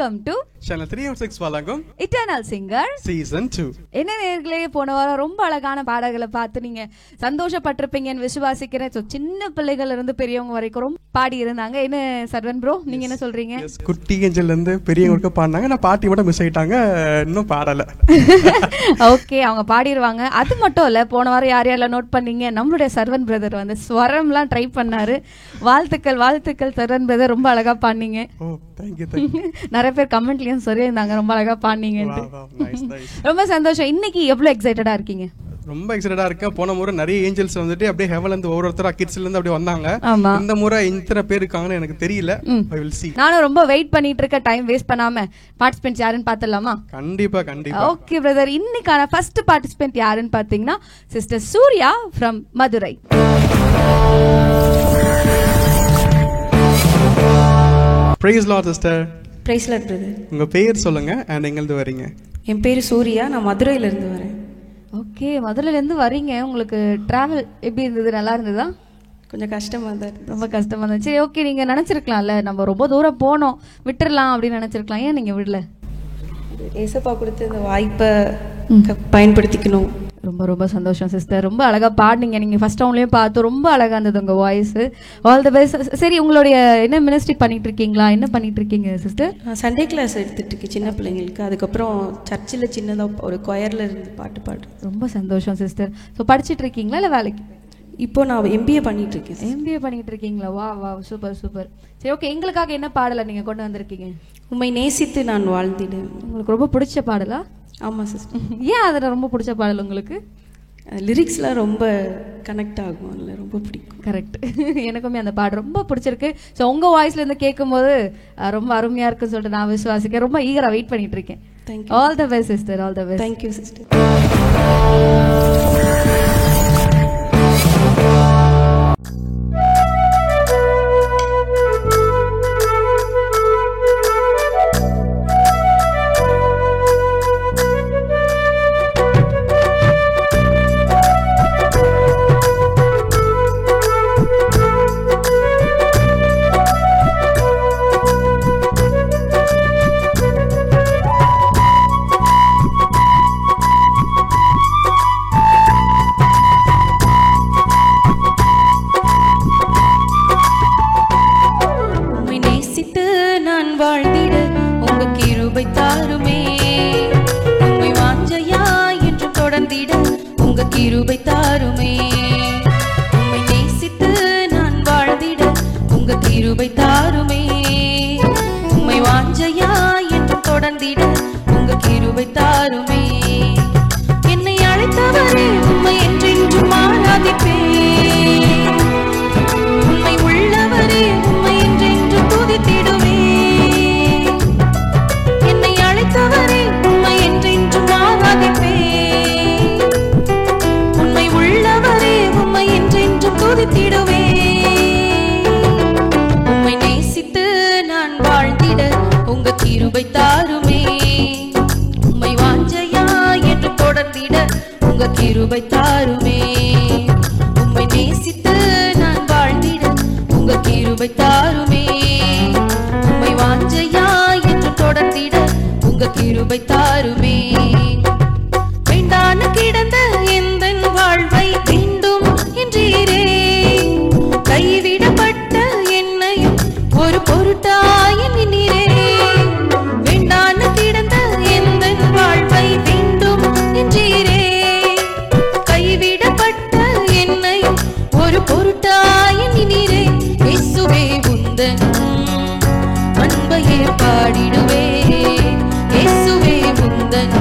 Welcome to channel 316 வழங்கும் eternal singer season 2. என்ன நேர்களே, போன வாரம் ரொம்ப அழகான பாடல்களை பார்த்து நீங்க சந்தோஷப்பட்டிருப்பீங்கன்னு விசுவாசிக்கிறேன். சின்ன பிள்ளைகள் இருந்து பெரியவங்க வரைக்கும் ரொம்ப பாடி இருந்தாங்க. என்ன சர்வன் ப்ரோ, நீங்க என்ன சொல்றீங்க? குட்டி ஏஞ்சல்ல இருந்து பெரியவங்களுக்கு பாடினாங்க. நான் பாட்டி மட்டும் மிஸ் ஆயிட்டாங்க, இன்னும் பாடல. ஓகே, அவங்க பாடிடுவாங்க. அது மட்டும் இல்ல, போன வாரம் யார் யாரெல்லாம் நோட் பண்ணீங்க, நம்மளுடைய சர்வன் பிரதர் வந்து ஸ்வரம்லாம் ட்ரை பண்ணாரு. வாழ்த்துக்கள் வாழ்த்துக்கள் சர்வன் பிரதர், ரொம்ப அழகா பாடினீங்க. நிறைய பேர் கமெண்ட்லயும் சொல்லியிருந்தாங்க ரொம்ப அழகா பாடினீங்கன்னு. ரொம்ப சந்தோஷம். இன்னைக்கு எவ்வளவு எக்ஸைட்டடா இருக்கீங்க? ரொம்ப எக்ஸைட்டடா இருக்கேன். போன முறை நிறைய ஏஞ்சல்ஸ் வந்துட்டு அப்படியே ஹெவன்ல இருந்து ஒவ்வொருத்தரா கிட்ஸ்ல இருந்து அப்படியே வந்தாங்க. இந்த முறை இத்தனை பேர் இருக்காங்கன்னு எனக்கு தெரியல. I will see. நானும் ரொம்ப வெயிட் பண்ணிட்டு இருக்க. டைம் வேஸ்ட் பண்ணாம பார்ட்டிசிபென்ட்ஸ் யாருன்னு பார்த்தலாமா? கண்டிப்பா கண்டிப்பா. ஓகே பிரதர், இன்னைக்கான ஃபர்ஸ்ட் பார்ட்டிசிபென்ட் யாருன்னு பாத்தீங்கன்னா sister Surya from Madurai. Praise Lord sister. Praise Lord brother. உங்க பேர் சொல்லுங்க and எங்க இருந்து வரீங்க? என் பேர் சூர்யா, நான் மதுரையில இருந்து வரேன். ஓகே, மதுரையில இருந்து வரீங்க. உங்களுக்கு டிராவல் எப்படி இருந்தது? நல்லா இருந்ததா? கொஞ்சம் கஷ்டமா தான் இருந்தது. ரொம்ப கஷ்டமா இருந்துச்சு. சரி, ஓகே, நீங்க நினைச்சிருக்கலாம்ல நம்ம ரொம்ப தூரம் போனோம் விட்டுறலாம் அப்படின்னு நினைச்சிருக்கலாம். ஏன் நீங்க விடல? ஏசப்பா கொடுத்த இந்த வாய்ப்பை பயன்படுத்திக்கணும். ரொம்ப ரொம்ப சந்தோஷம் சிஸ்டர். ரொம்ப அழகா பாடினீங்க. நீங்க ஃபர்ஸ்ட் ரவுண்ட்லயும் பார்த்து ரொம்ப அழகா இருந்தது உங்க வாய்ஸ். All the best. சரி, உங்களுடைய என்ன மினிஸ்ட்ரி பண்ணிட்டு இருக்கீங்களா? என்ன பண்ணிட்டு இருக்கீங்க சிஸ்டர்? நான் சண்டே கிளாஸ் எடுத்துட்டு இருக்கேன் சின்ன பிள்ளைங்களுக்கு. அதுக்கப்புறம் சர்ச்சில் சின்னதாக ஒரு கொயர்ல இருந்து பாட்டு பாடுறேன். ரொம்ப சந்தோஷம் சிஸ்டர். ஸோ படிச்சுட்டு இருக்கீங்களா இல்லை வேலைக்கு? இப்போ நான் எம்பிஏ பண்ணிட்டு இருக்கேன். எம்பிஏ பண்ணிட்டு இருக்கீங்களா? வா வா, சூப்பர் சூப்பர். சரி, ஓகே, எங்களுக்காக என்ன பாடலை நீங்க கொண்டு வந்திருக்கீங்க? உம்மை நேசித்து நான் வாழ்ந்திடு. உங்களுக்கு ரொம்ப பிடிச்ச பாடலா? ஆமாம் சிஸ்டர். ஏன் அதில் ரொம்ப பிடிச்ச பாடல் உங்களுக்கு? லிரிக்ஸ்லாம் ரொம்ப கனெக்ட் ஆகும், அதில் ரொம்ப பிடிக்கும். கரெக்ட், எனக்குமே அந்த பாட்டு ரொம்ப பிடிச்சிருக்கு. ஸோ உங்கள் வாய்ஸ்லேருந்து கேட்கும்போது ரொம்ப அருமையாக இருக்குன்னு சொல்லிட்டு நான் விசுவாசிக்கிறேன். ரொம்ப ஈகராக வெயிட் பண்ணிட்டு இருக்கேன். Thank you. All the best sister, all the best. Thank you sister. கிருபை தாருமே, உம்மை நேசித்து நான் வாழ்ந்திட உங்க கிருபை தாருமே. உம்மை வாஞ்சையா என்று தொடர்ந்திட உங்க கிருபை தாருமே. என்னை அழைத்தவரே உம்மை என்றென்றும் ஆராதிப்பேன். உம்மை உள்ளவரே உம்மை என்றென்றும் துதித்திடுவேன். என்னை அழைத்தவரே உம்மை என்றென்றும் ஆராதிப்பேன். உம்மை நேசித்து நான் வாழ்ந்திட உங்க கிருபை தாருமே. உம்மை வாஞ்சையா என்று தொடர்ந்திட உங்க கிருபை தாருமே. உம்மை நேசித்து நான் வாழ்ந்திட உங்க கிருபை தாருமே. உம்மை வாஞ்சையா என்று தொடர்ந்திட உங்க கிருபை தாருமே. வேண்டான கிடந்த எந்தன் வாழ்வை வேண்டும் என்றீரே. கைவிடப்பட்ட என்னையும் ஒரு பொருட்டாய் எண்ணினீரே. வேண்டான கிடந்த எந்தன் வாழ்வை வேண்டும் என்றீரே. கைவிடப்பட்ட என்னையும் ஒரு பொருட்டாய் எண்ணினீரே. இயேசுவே உந்தன் அன்பையே பாடிடுவே. இயேசுவே உந்தன்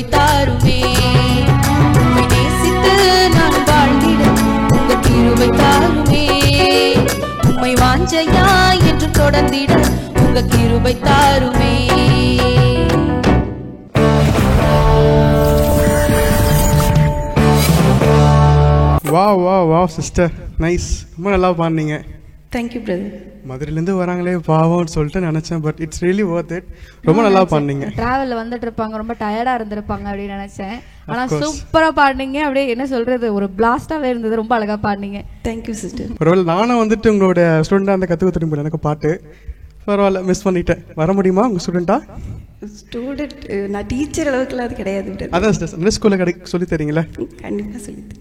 கிருபை தாருமே. உம்மை நேசித்து நான் வாழ்ந்திட உங்க கிருபை தாருமே. உம்மை வாஞ்சையா என்று தொடர்ந்திட உங்க கிருபை தாருமே. Wow wow wow sister, nice. ரொம்ப நல்லா பாடுனீங்க. Thank you brother. மதுரையிலேருந்து வராங்களே பாவம்னு சொல்லிட்டு நினச்சேன், but it's really Worth it. ரொம்ப நல்லா பாடுனீங்க. டிராவல்ல வந்துட்டு இருப்பாங்க, ரொம்ப டயர்டா இருந்திருப்பாங்க அப்படின்னு நினைச்சேன். ஆனா சூப்பரா பாடுனீங்க. அப்படியே என்ன சொல்றது, ஒரு பிளாஸ்டாவே இருந்தது. ரொம்ப அழகா பாடுனீங்க. Thank you sister. ஒருவேளை நானும் வந்துட்டு உங்களோட ஸ்டூடெண்டாக அந்த கற்றுக்க திரும்ப எனக்கு பாட்டு பரவாயில்ல, மிஸ் பண்ணிட்டேன். வர முடியுமா உங்கள் ஸ்டூடெண்ட்டா? ஸ்டூடெண்ட் நான் டீச்சர் அளவுக்குலாம் அது கிடையாது. அதான் சிஸ்டர், இந்த ஸ்கூலில் சொல்லி தரீங்களா? கண்டிப்பாக சொல்லித்தேன்.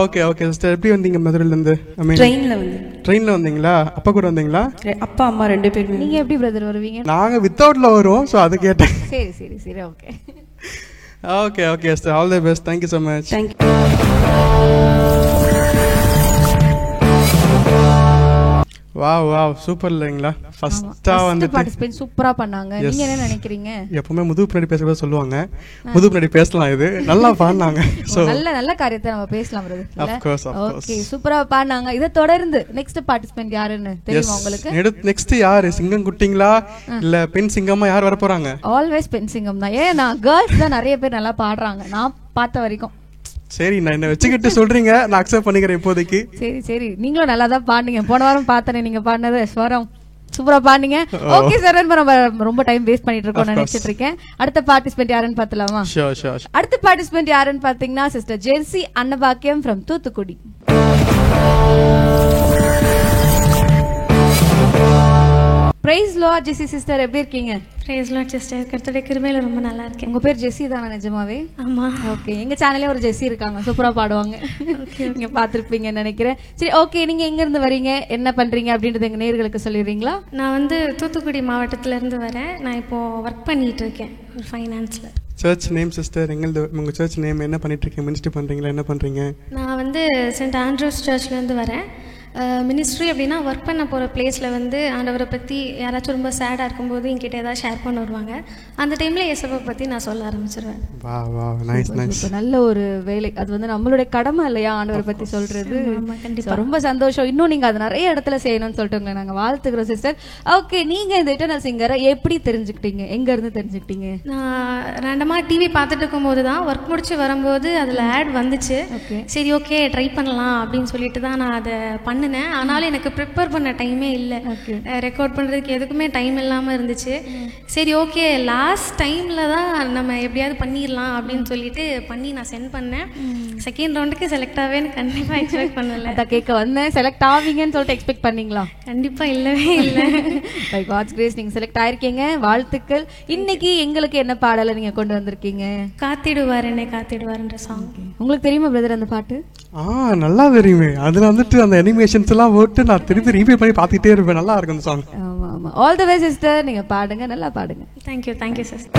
Okay okay sister. எப்படி வந்தீங்க மதுரையிலேருந்து? ட்ரெயினில் வந்து. ட்ரெயினில் வந்தீங்களா? அப்பா கூட வந்தீங்களா? அப்பா அம்மா 2 பேரும். நீங்க எப்படி பிரதர் வருவீங்க? நாங்கள் வித்தவுட்ல வருவோம், ஸோ அது கேட்டேன். சரி சரி சரி, okay okay okay sister, all the best. Thank you so much. Thank you. Wow wow, super இல்லைங்களா? ஃபர்ஸ்டா வந்துட்டு பார்ட்டிசிபேட் சூப்பரா பண்ணாங்க. நீங்க என்ன நினைக்கிறீங்க? எப்பவுமே முதுகு பின்னாடி பேசுறத சொல்லுவாங்க, முதுகு பின்னாடி பேசலாம். இது நல்லா பாடுனாங்க. சோ நல்ல நல்ல காரியத்தை நம்ம பேசலாம் பிரதர். Of course of course. Okay, சூப்பரா பாடுனாங்க. இத தொடர்ந்து நெக்ஸ்ட் பார்ட்டிசிபென்ட் யாருன்னு தெரியுமா உங்களுக்கு? நெக்ஸ்ட் யாரு? சிங்கம் குட்டிங்களா இல்ல பெண் சிங்கமா யார் வர போறாங்க? ஆல்வேஸ் பெண் சிங்கம் தான். ஏன்னா கேர்ள்ஸ் தான் நிறைய பேர் நல்லா பாடுறாங்க நான் பார்த்த வரைக்கும். சரி, நான் என்ன வச்சுக்கிட்டு சொல்றீங்க, நான் அக்செப்ட் பண்ணிக்கிறேன் இப்போதைக்கு. சரி சரி, நீங்களும் நல்லா தான் பாடுனீங்க. போன வாரம் பார்த்தனே நீங்க பாடினது ஸ்வரம் சூப்பரா பாடுனீங்க. ஓகே சார், நம்ம ரொம்ப டைம் வேஸ்ட் பண்ணிட்டு இருக்கோம் நினைச்சிட்டு இருக்கேன். அடுத்த பார்ட்டிசிபென்ட் யாருன்னு பார்த்தலாமா? Sure sure. அடுத்த பார்ட்டிசிபென்ட் யாருன்னு பாத்தீங்கன்னா sister Jersey Annabakkiyam from Thoothukudi. Praise lord Jessie sister, எப்படி இருக்கீங்க? பிரைஸ் லார்ட் சிஸ்டர், கர்த்தருடைய கிருபையில ரொம்ப நல்லா இருக்கேன். உங்க பேர் ஜெசி தானே நிஜமாவே? ஆமா. ஓகே, எங்க சேனல்ல ஒரு ஜெசி இருக்காங்க, சூப்பரா பாடுவாங்க. நீங்க பாத்திருப்பீங்கன்னு நினைக்கிறேன். சரி ஓகே, நீங்க எங்க இருந்து வரீங்க, என்ன பண்றீங்க அப்படின்றது எங்க நேயர்களுக்கு சொல்லிடுறீங்களா? நான் வந்து தூத்துக்குடி மாவட்டத்துல இருந்து வரேன். நான் இப்போ ஒர்க் பண்ணிட்டு இருக்கேன் ஒரு ஃபைனான்ஸ்ல. சர்ச் நேம் சிஸ்டர், எங்களது உங்க சர்ச் நேம் என்ன பண்ணிட்டு இருக்கீங்க? மினிஸ்ட்ரி பண்றீங்களா, என்ன பண்றீங்க? நான் வந்து சென்ட் ஆண்ட்ரூஸ் சர்ச்ல இருந்து வரேன். மினிஸ்ட்ரி அப்படின்னா ஒர்க் பண்ண போகிற பிளேஸில் வந்து ஆண்டவரை பற்றி யாராச்சும் ரொம்ப சேடாக இருக்கும்போது என்கிட்ட ஏதாவது ஷேர் பண்ண வருவாங்க. அந்த டைமில் இயேசுவை பற்றி நான் சொல்ல ஆரம்பிச்சிருவேன். வா வா, நைஸ் நைஸ். நல்ல ஒரு வேலை, அது வந்து நம்மளுடைய கடமை இல்லையா ஆண்டவரை பற்றி சொல்றது. கண்டிப்பாக ரொம்ப சந்தோஷம். இன்னும் நீங்கள் அது நிறைய இடத்துல செய்யணும்னு சொல்லிட்டு உங்களை நாங்கள் வாழ்த்துக்கிறோம் சிஸ்டர். ஓகே, நீங்கள் இந்த இட்டர்னல் சிங்கரை எப்படி தெரிஞ்சுக்கிட்டீங்க, எங்கேருந்து தெரிஞ்சுக்கிட்டீங்க? நான் ரேண்டமாக டிவி பார்த்துட்டு இருக்கும்போது தான் ஒர்க் முடிச்சு வரும்போது அதில் ஆட் வந்துச்சு. சரி ஓகே ட்ரை பண்ணலாம் அப்படின்னு சொல்லிட்டு தான் நான் அதை பண்ணினேன். ஆனாலும் எனக்கு ப்ரிப்பேர் பண்ண டைமே இல்லை, ரெக்கார்ட் பண்ணுறதுக்கு எதுக்குமே டைம் இல்லாமல் இருந்துச்சு. சரி ஓகே லாஸ்ட் டைமில் தான் நம்ம எப்படியாவது பண்ணிடலாம் அப்படின்னு சொல்லிட்டு பண்ணி நான் சென்ட் பண்ணேன். செகண்ட் ரவுண்டுக்கு செலக்ட் ஆகவே கண்டிப்பாக எக்ஸ்பெக்ட் பண்ணலை. அதை கேட்க வந்தேன். செலக்ட் ஆவீங்கன்னு சொல்லிட்டு எக்ஸ்பெக்ட் பண்ணீங்களா? கண்டிப்பாக இல்லவே இல்லை. பை காட்ஸ் கிரேஸ் நீங்கள் செலக்ட் ஆயிருக்கீங்க, வாழ்த்துக்கள். இன்னைக்கு எங்களுக்கு என்ன பாடலை நீங்கள் கொண்டு வந்திருக்கீங்க? காத்திடுவார் என்னை காத்திடுவார்ன்ற சாங். உங்களுக்கு தெரியுமா பிரதர் அந்த பாட்டு? நல்லா தெரியுமே. அதுல வந்துட்டு அந்த அனிமேஷன்ஸ் எல்லாம் போட்டு நான் திருப்பி ரிவ்யூ பண்ணி பார்த்துட்டே இருப்பேன். நல்லா இருக்கும் அந்த சாங். ஆமா ஆமா. ஆல் தி பெஸ்ட் சிஸ்டர், நீங்க பாடுங்க, நல்லா பாடுங்க. Thank you sister.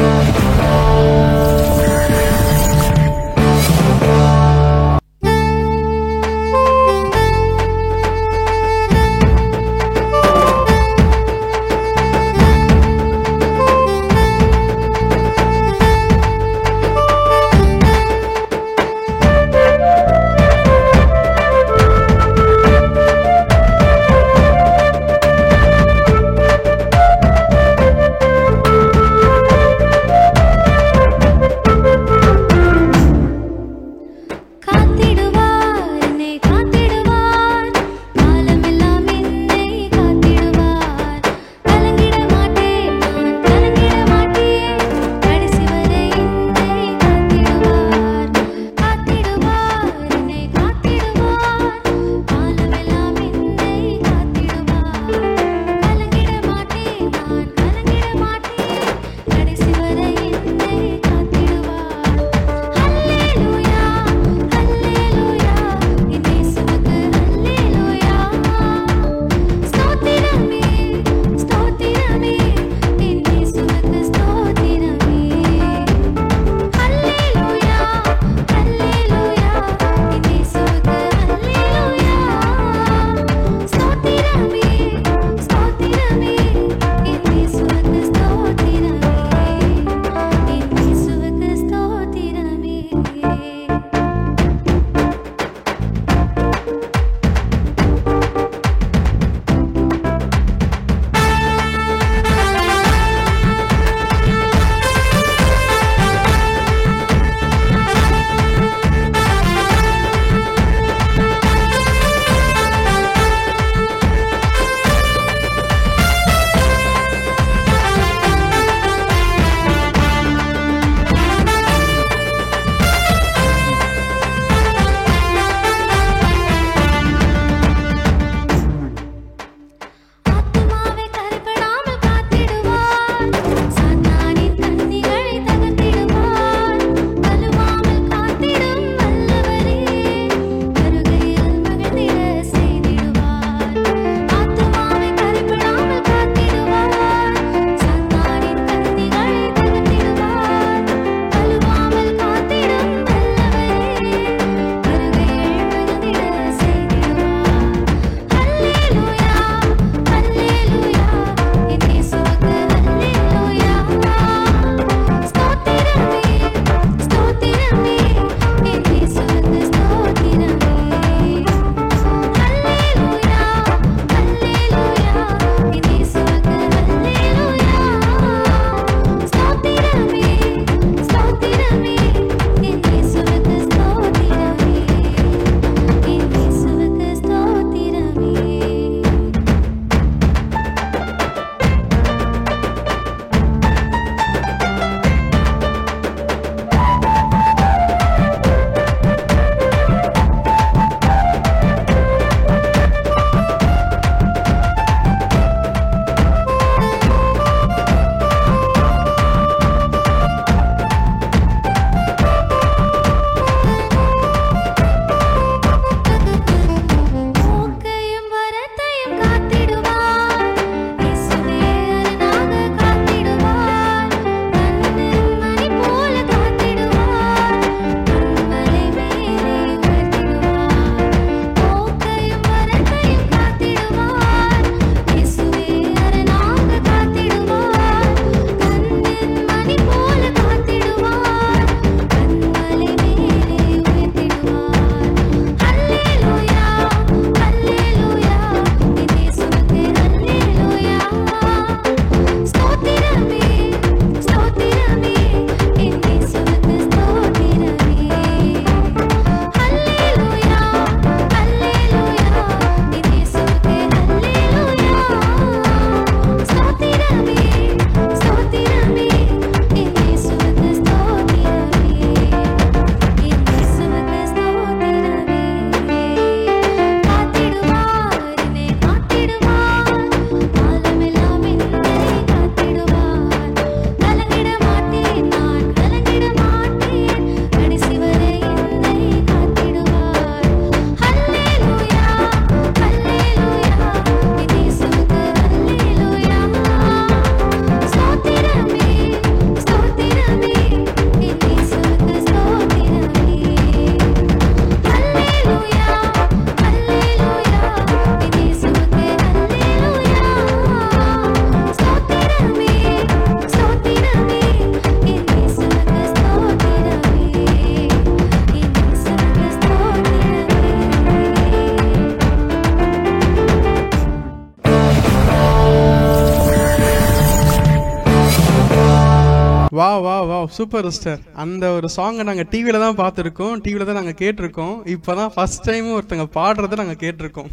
வா வா வா சூப்பர் சிஸ்டர். அந்த ஒரு சாங்கை நாங்கள் டிவியில் தான் பார்த்துருக்கோம், டிவியில் தான் நாங்கள் கேட்டிருக்கோம். இப்போ தான் ஃபர்ஸ்ட் டைம் ஒருத்தங்க பாடுறதை நாங்கள் கேட்டிருக்கோம்.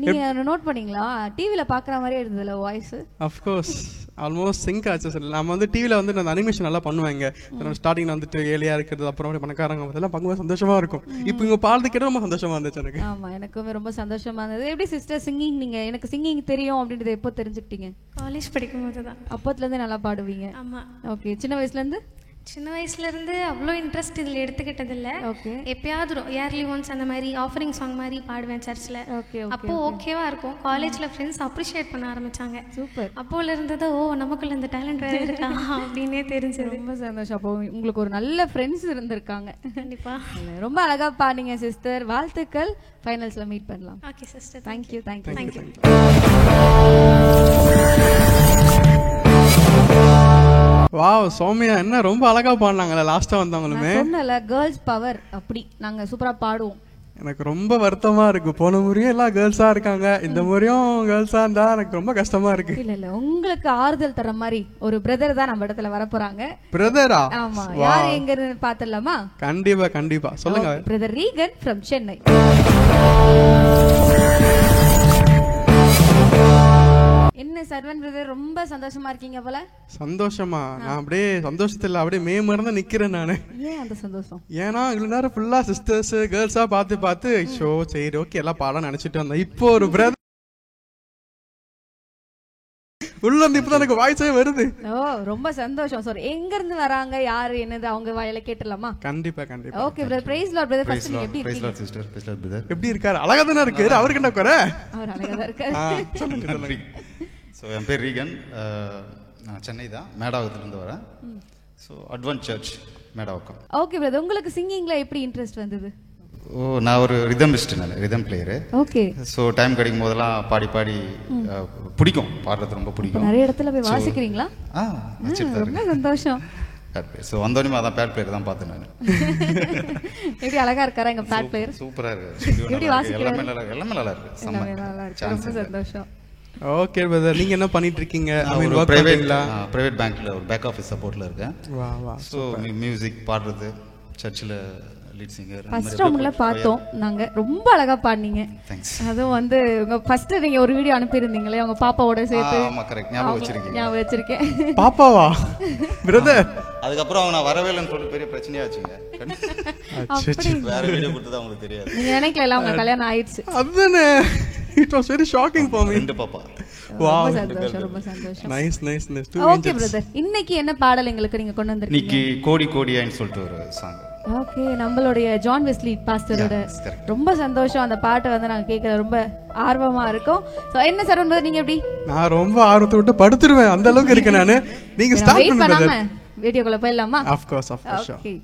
நீங்க நோட் பண்ணீங்களா? டிவில பாக்குற மாதிரியே இருந்ததுல voice. Of course almost sync ஆச்சு சார். நம்ம வந்து டிவியில் வந்து அந்த அனிமேஷன் நல்லா பண்ணுவாங்க. ஸ்டார்டிங்ல வந்துட்டு ஏழையா இருக்கிறது, அப்புறம் பணக்காரங்க அதெல்லாம் பார்க்கும்போது சந்தோஷமா இருக்கும். இப்போ இங்க பாடுறது கேட்டு ரொம்ப சந்தோஷமா இருந்துச்சு எனக்கு. ஆமா, எனக்குமே ரொம்ப சந்தோஷமா இருந்தது. எப்படி சிஸ்டர் சிங்கிங், நீங்க எனக்கு சிங்கிங் தெரியும் அப்படின்றது எப்போ தெரிஞ்சுக்கிட்டீங்க? காலேஜ் படிக்கும் போது தான். அப்பத்துல இருந்தே நல்லா பாடுவீங்க? ஆமா. ஓகே. சின்ன வயசுல இருந்து? சின்ன வயசுலேருந்து அவ்வளோ இன்ட்ரெஸ்ட் இதில் எடுத்துக்கிட்டதில்ல. ஓகே. எப்பயாவது இயர்லி ஒன்ஸ் அந்த மாதிரி ஆஃபரிங் சாங் மாதிரி பாடுவேன் சர்ச்சில். ஓகே. அப்போ ஓகேவா இருக்கும். காலேஜில் ஃப்ரெண்ட்ஸ் அப்ரிஷியேட் பண்ண ஆரம்பிச்சாங்க. சூப்பர். அப்போல இருந்தது ஓ நமக்குள்ள இந்த டேலண்ட் வேறு இருக்கா அப்படின்னே தெரிஞ்சது. ரொம்ப சந்தோஷம். அப்போ உங்களுக்கு ஒரு நல்ல ஃப்ரெண்ட்ஸ் இருந்திருக்காங்க. கண்டிப்பா. ரொம்ப அழகா பாடுங்க சிஸ்டர். வாழ்த்துக்கள். ஃபைனல்ஸ்ல மீட் பண்ணலாம். Okay sister. Thank you. Thank you. Thank you. Wow Soumya என்ன ரொம்ப அழகா பாடினாங்கல்ல லாஸ்டா வந்தவங்களுமே. சொன்னல கேர்ள்ஸ் பவர், அப்படி நாங்க சூப்பரா பாடுவோம். எனக்கு ரொம்ப வருத்தமா இருக்கு. போன முறையும் எல்லாம் கேர்ள்ஸா இருக்காங்க, இந்த முறையும் கேர்ள்ஸா இருந்தா எனக்கு ரொம்ப கஷ்டமா இருக்கு. இல்ல உங்களுக்கு ஆறுதல் தர மாதிரி ஒரு பிரதர் தான் நம்ம இடத்துல வர போறாங்க. பிரதரா? ஆமா. யார் எங்க பாத்துடலாமா? கண்டிப்பா கண்டிப்பா சொல்லுங்க. Brother Regan from Chennai. என்ன சர்வன் பிரதர் ரொம்ப சந்தோஷமா இருக்கீங்க போல? சந்தோஷமா? நான் அப்படியே சந்தோஷத்துல அப்படியே மேமறந்து நிக்கிறேன் நானு. ஏன் அந்த சந்தோஷம்? ஏன்னா இவ்வளவு நேரம் ஃபுல்லா சிஸ்டர்ஸ் கேர்ள்ஸா பார்த்து ஷோ சரி ஓகே எல்லாம் பாடம் நினைச்சிட்டு வந்தேன். இப்போ ஒரு பிரதர் உள்ள இருந்து இப்பதான் எனக்கு வாய்ஸே வருது. ஓ ரொம்ப சந்தோஷம். சார் எங்க இருந்து வராங்க, யாரு என்னது, அவங்க வாயில கேட்டலாமா? கண்டிப்பா கண்டிப்பா. Okay brother. Praise Lord brother. First நீங்க எப்படி இருக்கீங்க? Praise Lord sister. Praise Lord brother. எப்படி இருக்காரு? அழகா தானே இருக்காரு. அவருக்கு என்ன குறை? அவர் அழகா தான் இருக்காரு. சொல்லுங்க. ஸோ என் பேர் ரீகன். நான் சென்னை தான், மேடாவத்திலிருந்து வரேன். So advance church Medavakkam. Okay brother. உங்களுக்கு சிங்கிங்ல எப்படி இன்ட்ரெஸ்ட் வந்தது? ஓ நான் ஒரு ரிதமிஸ்ட், நான் rhythm player. Okay. So time கிடைக்கும் போதெல்லாம் பாடி பிடிக்கும், பாடுறது ரொம்ப பிடிக்கும். நிறைய இடத்துல போய் வாசிக்கிறீங்களா? ரொம்ப சந்தோஷம். ஸோ வந்தோடனே அதான் பேட் பிளேயர் தான் பார்த்தேன் நான். எப்படி அழகா இருக்காரா எங்க பேட் பிளேயர்? சூப்பராக இருக்கு. எப்படி வாசிக்கிறாரு? எல்லாமே நல்லா இருக்கு. நல்லா இருக்கு. ரொம்ப சந்தோஷம். Okay brother. நீங்க என்ன பண்ணிட்டு இருக்கீங்க? பிரைவேட் பேங்க்ல ஒரு பேக் ஆஃபீஸ் சப்போர்ட்ல இருக்கேன். வா வா. ஸோ மியூசிக் பாடுறது, சர்ச்சில் லீட் சிங்கர். ஃபர்ஸ்ட் ரவுண்ட்ல பார்த்தோம் நாங்க. ரொம்ப அழகா பாடுனீங்க. தேங்க்ஸ். அதுவும் வந்து உங்க ஃபர்ஸ்ட் நீங்க ஒரு வீடியோ அனுப்பியிருந்தீங்களே உங்க பாப்பாவோட சேர்த்து. ஆமா கரெக்ட். ஞாபகம் வச்சிருக்கேன். பாப்பாவா பிரதர்? அதுக்கப்புறம் அவங்க நான் வரவே இல்லைன்னு சொல்லிட்டு பெரிய பிரச்சனையாச்சுங்க. வேற வீடியோ கொடுத்தது அவங்களுக்கு தெரியாது. நீங்க நினைக்கல உங்க கல்யாணம் ஆயிடுச்சு. அதுதானே. It was very shocking for me. ரெண்டு பாப்பா. ரொம்ப சந்தோஷம். ரொம்ப சந்தோஷம். Nice nice nice. Okay brother. இன்னைக்கு என்ன பாடல் எங்களுக்கு நீங்க கொண்டு வந்திருக்கீங்க? இன்னைக்கு கோடி கோடியான்னு சொல்லிட்டு ஒரு சாங். ஓகே. நம்மளுடைய ஜான் வெஸ்லி பாஸ்டரோட. ரொம்ப சந்தோஷம். அந்த பாட்டை வந்து நாங்க கேட்கறது ரொம்ப ஆர்வமா இருக்கும். சோ என்ன சார் வந்து நீங்க எப்படி? நான் ரொம்ப ஆர்வத்தை விட்டு படுத்துருவேன், அந்த அளவுக்கு இருக்கேன் நானு. நீங்க ஸ்டார்ட் பண்ணுங்க. வீடியோக்குள்ள போயிடலாமா? Of course of course. Okay.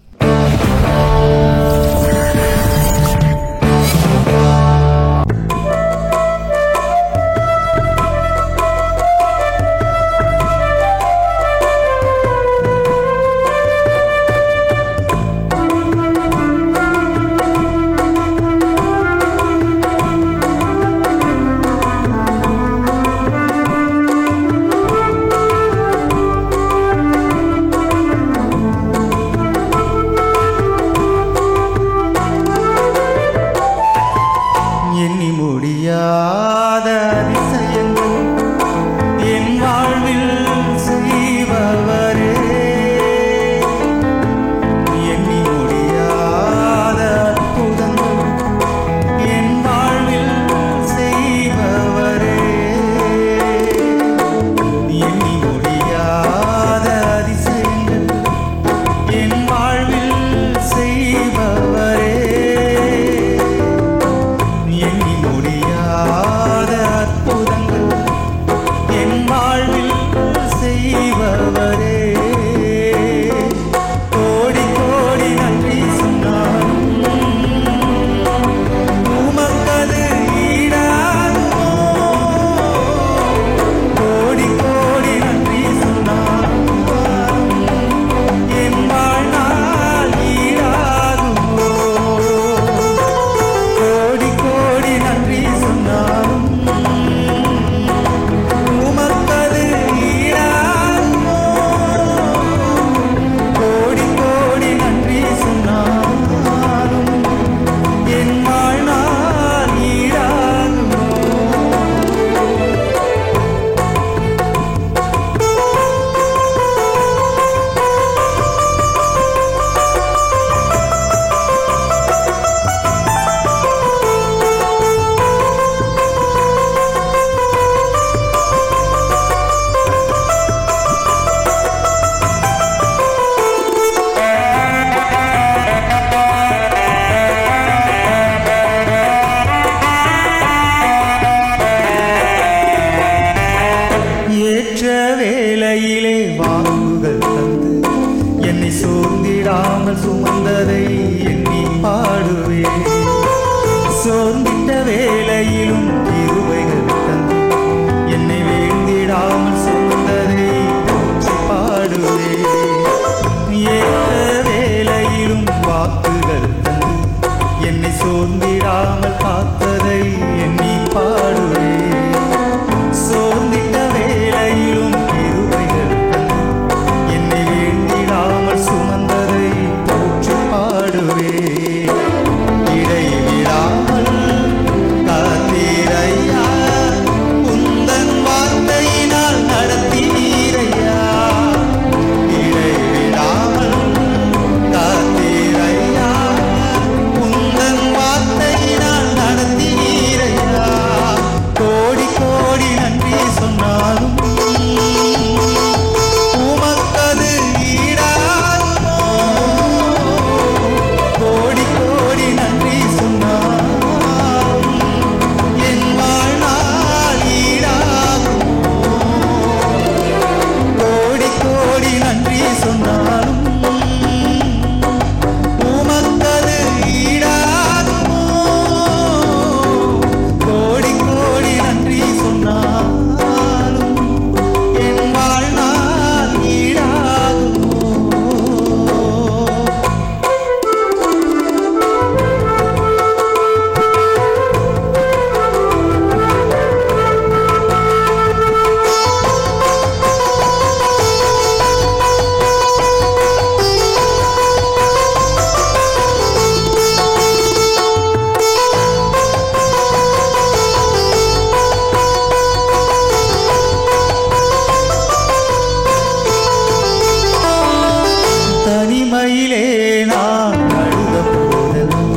சோர்ந்திட்ட வேளையிலும் கிருபைகள் தந்து என்னை வேண்டிடாமல் சொன்னதை போற்றி பாடுவே. ஏற்ற வேளையிலும் வாக்குகள் தந்து என்னை சோர்ந்திடாமல் காத்ததை எண்ணி பாடுவே. சோர்ந்திட்ட வேளையிலும் கிருபைகள் தந்து என்னை வேண்டிடாமல் சுமந்ததை போற்றி பாடுவே. இடைவிடாமல் காத்தீரையா, உந்தன் வார்த்தையினால் நடத்தீரையா. இடைவிடாமல் காத்தீரையா, உந்தன் வார்த்தையினால் நடத்தீரையா. கோடி கோடி நன்றி சொன்னாலும் உமக்கது ஈடாகுமோ. கோடி கோடி நன்றி சொன்னாலும் என் வாழ்நாள் ஈடாகுமோ. கோடி கோடி நன்றி சொன்னாலும் உமக்கது ஈடாகுமோ. கோடி கோடி நன்றி சொன்னாலும் என் வாழ்நாள் ஈடாகுமோ. தனிமையிலே நான் அழுத போதெல்லாம்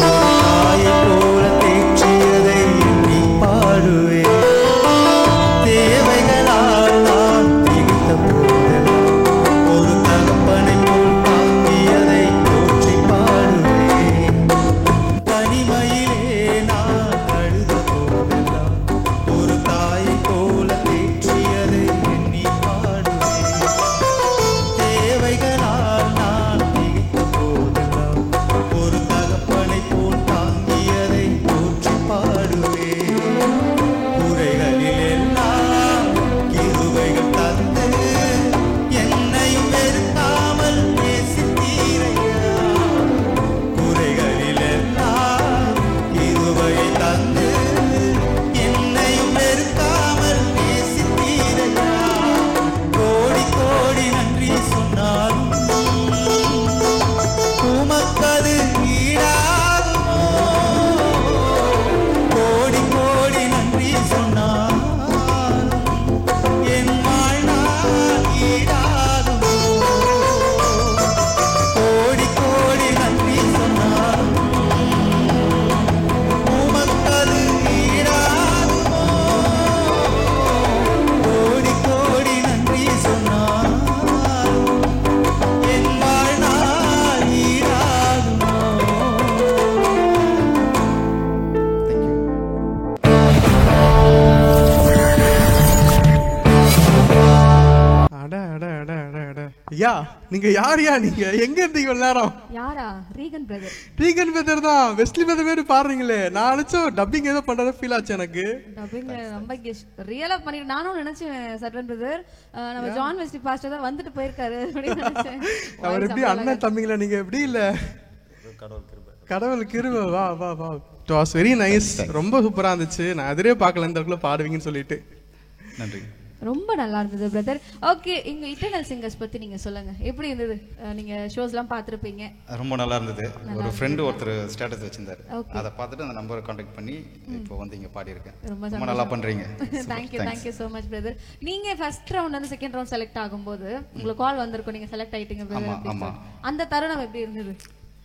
ஒரு தாயைப் போல தேற்றியதை எண்ணி பாடுவேன். தேவைகளால் நான் திகைத்த போதெல்லாம் ஒரு தகப்பனைப் போல் தாங்கியதை போற்றி பாடுவேன். தனிமையிலே நான் அழுத போதெல்லாம் ஒரு தாயைப் போல தேற்றியதை எண்ணி பாடுவேன். தேவைகளால் நான் திகைத்த போதெல்லாம் ஒரு தகப்பனைப் போல் தாங்கியதை போற்றி பாடுவேன். குறைகளில் எல்லாம் கிருபைகள் தந்து என்னையும் வெறுக்காமல் நேசித்தீரையா. குறைகளில் எல்லாம் கிருபையை தந்து என்னையும் வெறுக்காமல் நேசித்தீரையா. கோடி கோடி நன்றி சொன்னாலும் உமக்கது ஈடாகுமோ. கோடி கோடி நன்றி சொன்னாலும் என் வாழ்நாள் ஈடாகுமோ. கோடி கோடி நன்றி சொன்னாலும் உமக்கது ஈடாகுமோ. கோடி கோடி நன்றி சொன்னாலும் என் வாழ்நாள் ஈடாகுமோ. அட அட அட அட அட ஐயா, நீங்க யாரையா? நீங்க எங்க இருந்தீங்க இவ்வளவு நேரம்? யாரா? Regan brother. ரீகன் பிரதர் தான். வெஸ்லி பிரதர் பேரு பாடுறீங்களே. நான் நினைச்சோம் டப்பிங் ஏதோ பண்றதா ஃபீல் ஆச்சு எனக்கு. டப்பிங் ரொம்ப ரியலா பண்ணி நானும் நினைச்சேன் சர்வன் பிரதர் நம்ம ஜான் வெஸ்லி பாஸ்டர் தான் வந்துட்டு போயிருக்காரு அப்படின்னு நினைச்சேன். அவர் எப்படி அண்ணன் தம்பிங்களா? நீங்க எப்படி இல்ல? கடவுள் கிருபை. வா வா வா. It was very nice. ரொம்ப சூப்பரா இருந்துச்சு. நான் எதிரே பார்க்கல இந்த இடத்துல பாடுவீங்கன்னு சொல்லிட்டு. நன்றி. ரொம்ப நல்லா இருந்தது பிரதர். ஓகே, இங்க இட்டர்னல் சிங்கர்ஸ் பத்தி நீங்க சொல்லுங்க. எப்படி இருந்தது? நீங்க ஷோஸ்லாம் பார்த்திருப்பீங்க. ரொம்ப நல்லா இருந்தது. ஒரு ஃப்ரெண்டு ஒருத்தர் ஸ்டேட்டஸ் வச்சிருந்தாரு. அதை பார்த்துட்டு அந்த நம்பரை கான்டாக்ட் பண்ணி இப்போ வந்து இங்க பாடி இருக்கேன். ரொம்ப நல்லா பண்றீங்க. Thank you so much brother. நீங்க ஃபர்ஸ்ட் ரவுண்ட் வந்து செகண்ட் ரவுண்ட் செலக்ட் ஆகும்போது உங்களுக்கு கால் வந்திருக்கும், நீங்க செலக்ட் ஆயிட்டீங்க பிரதர். அந்த தருணம் எப்படி இருந்தது?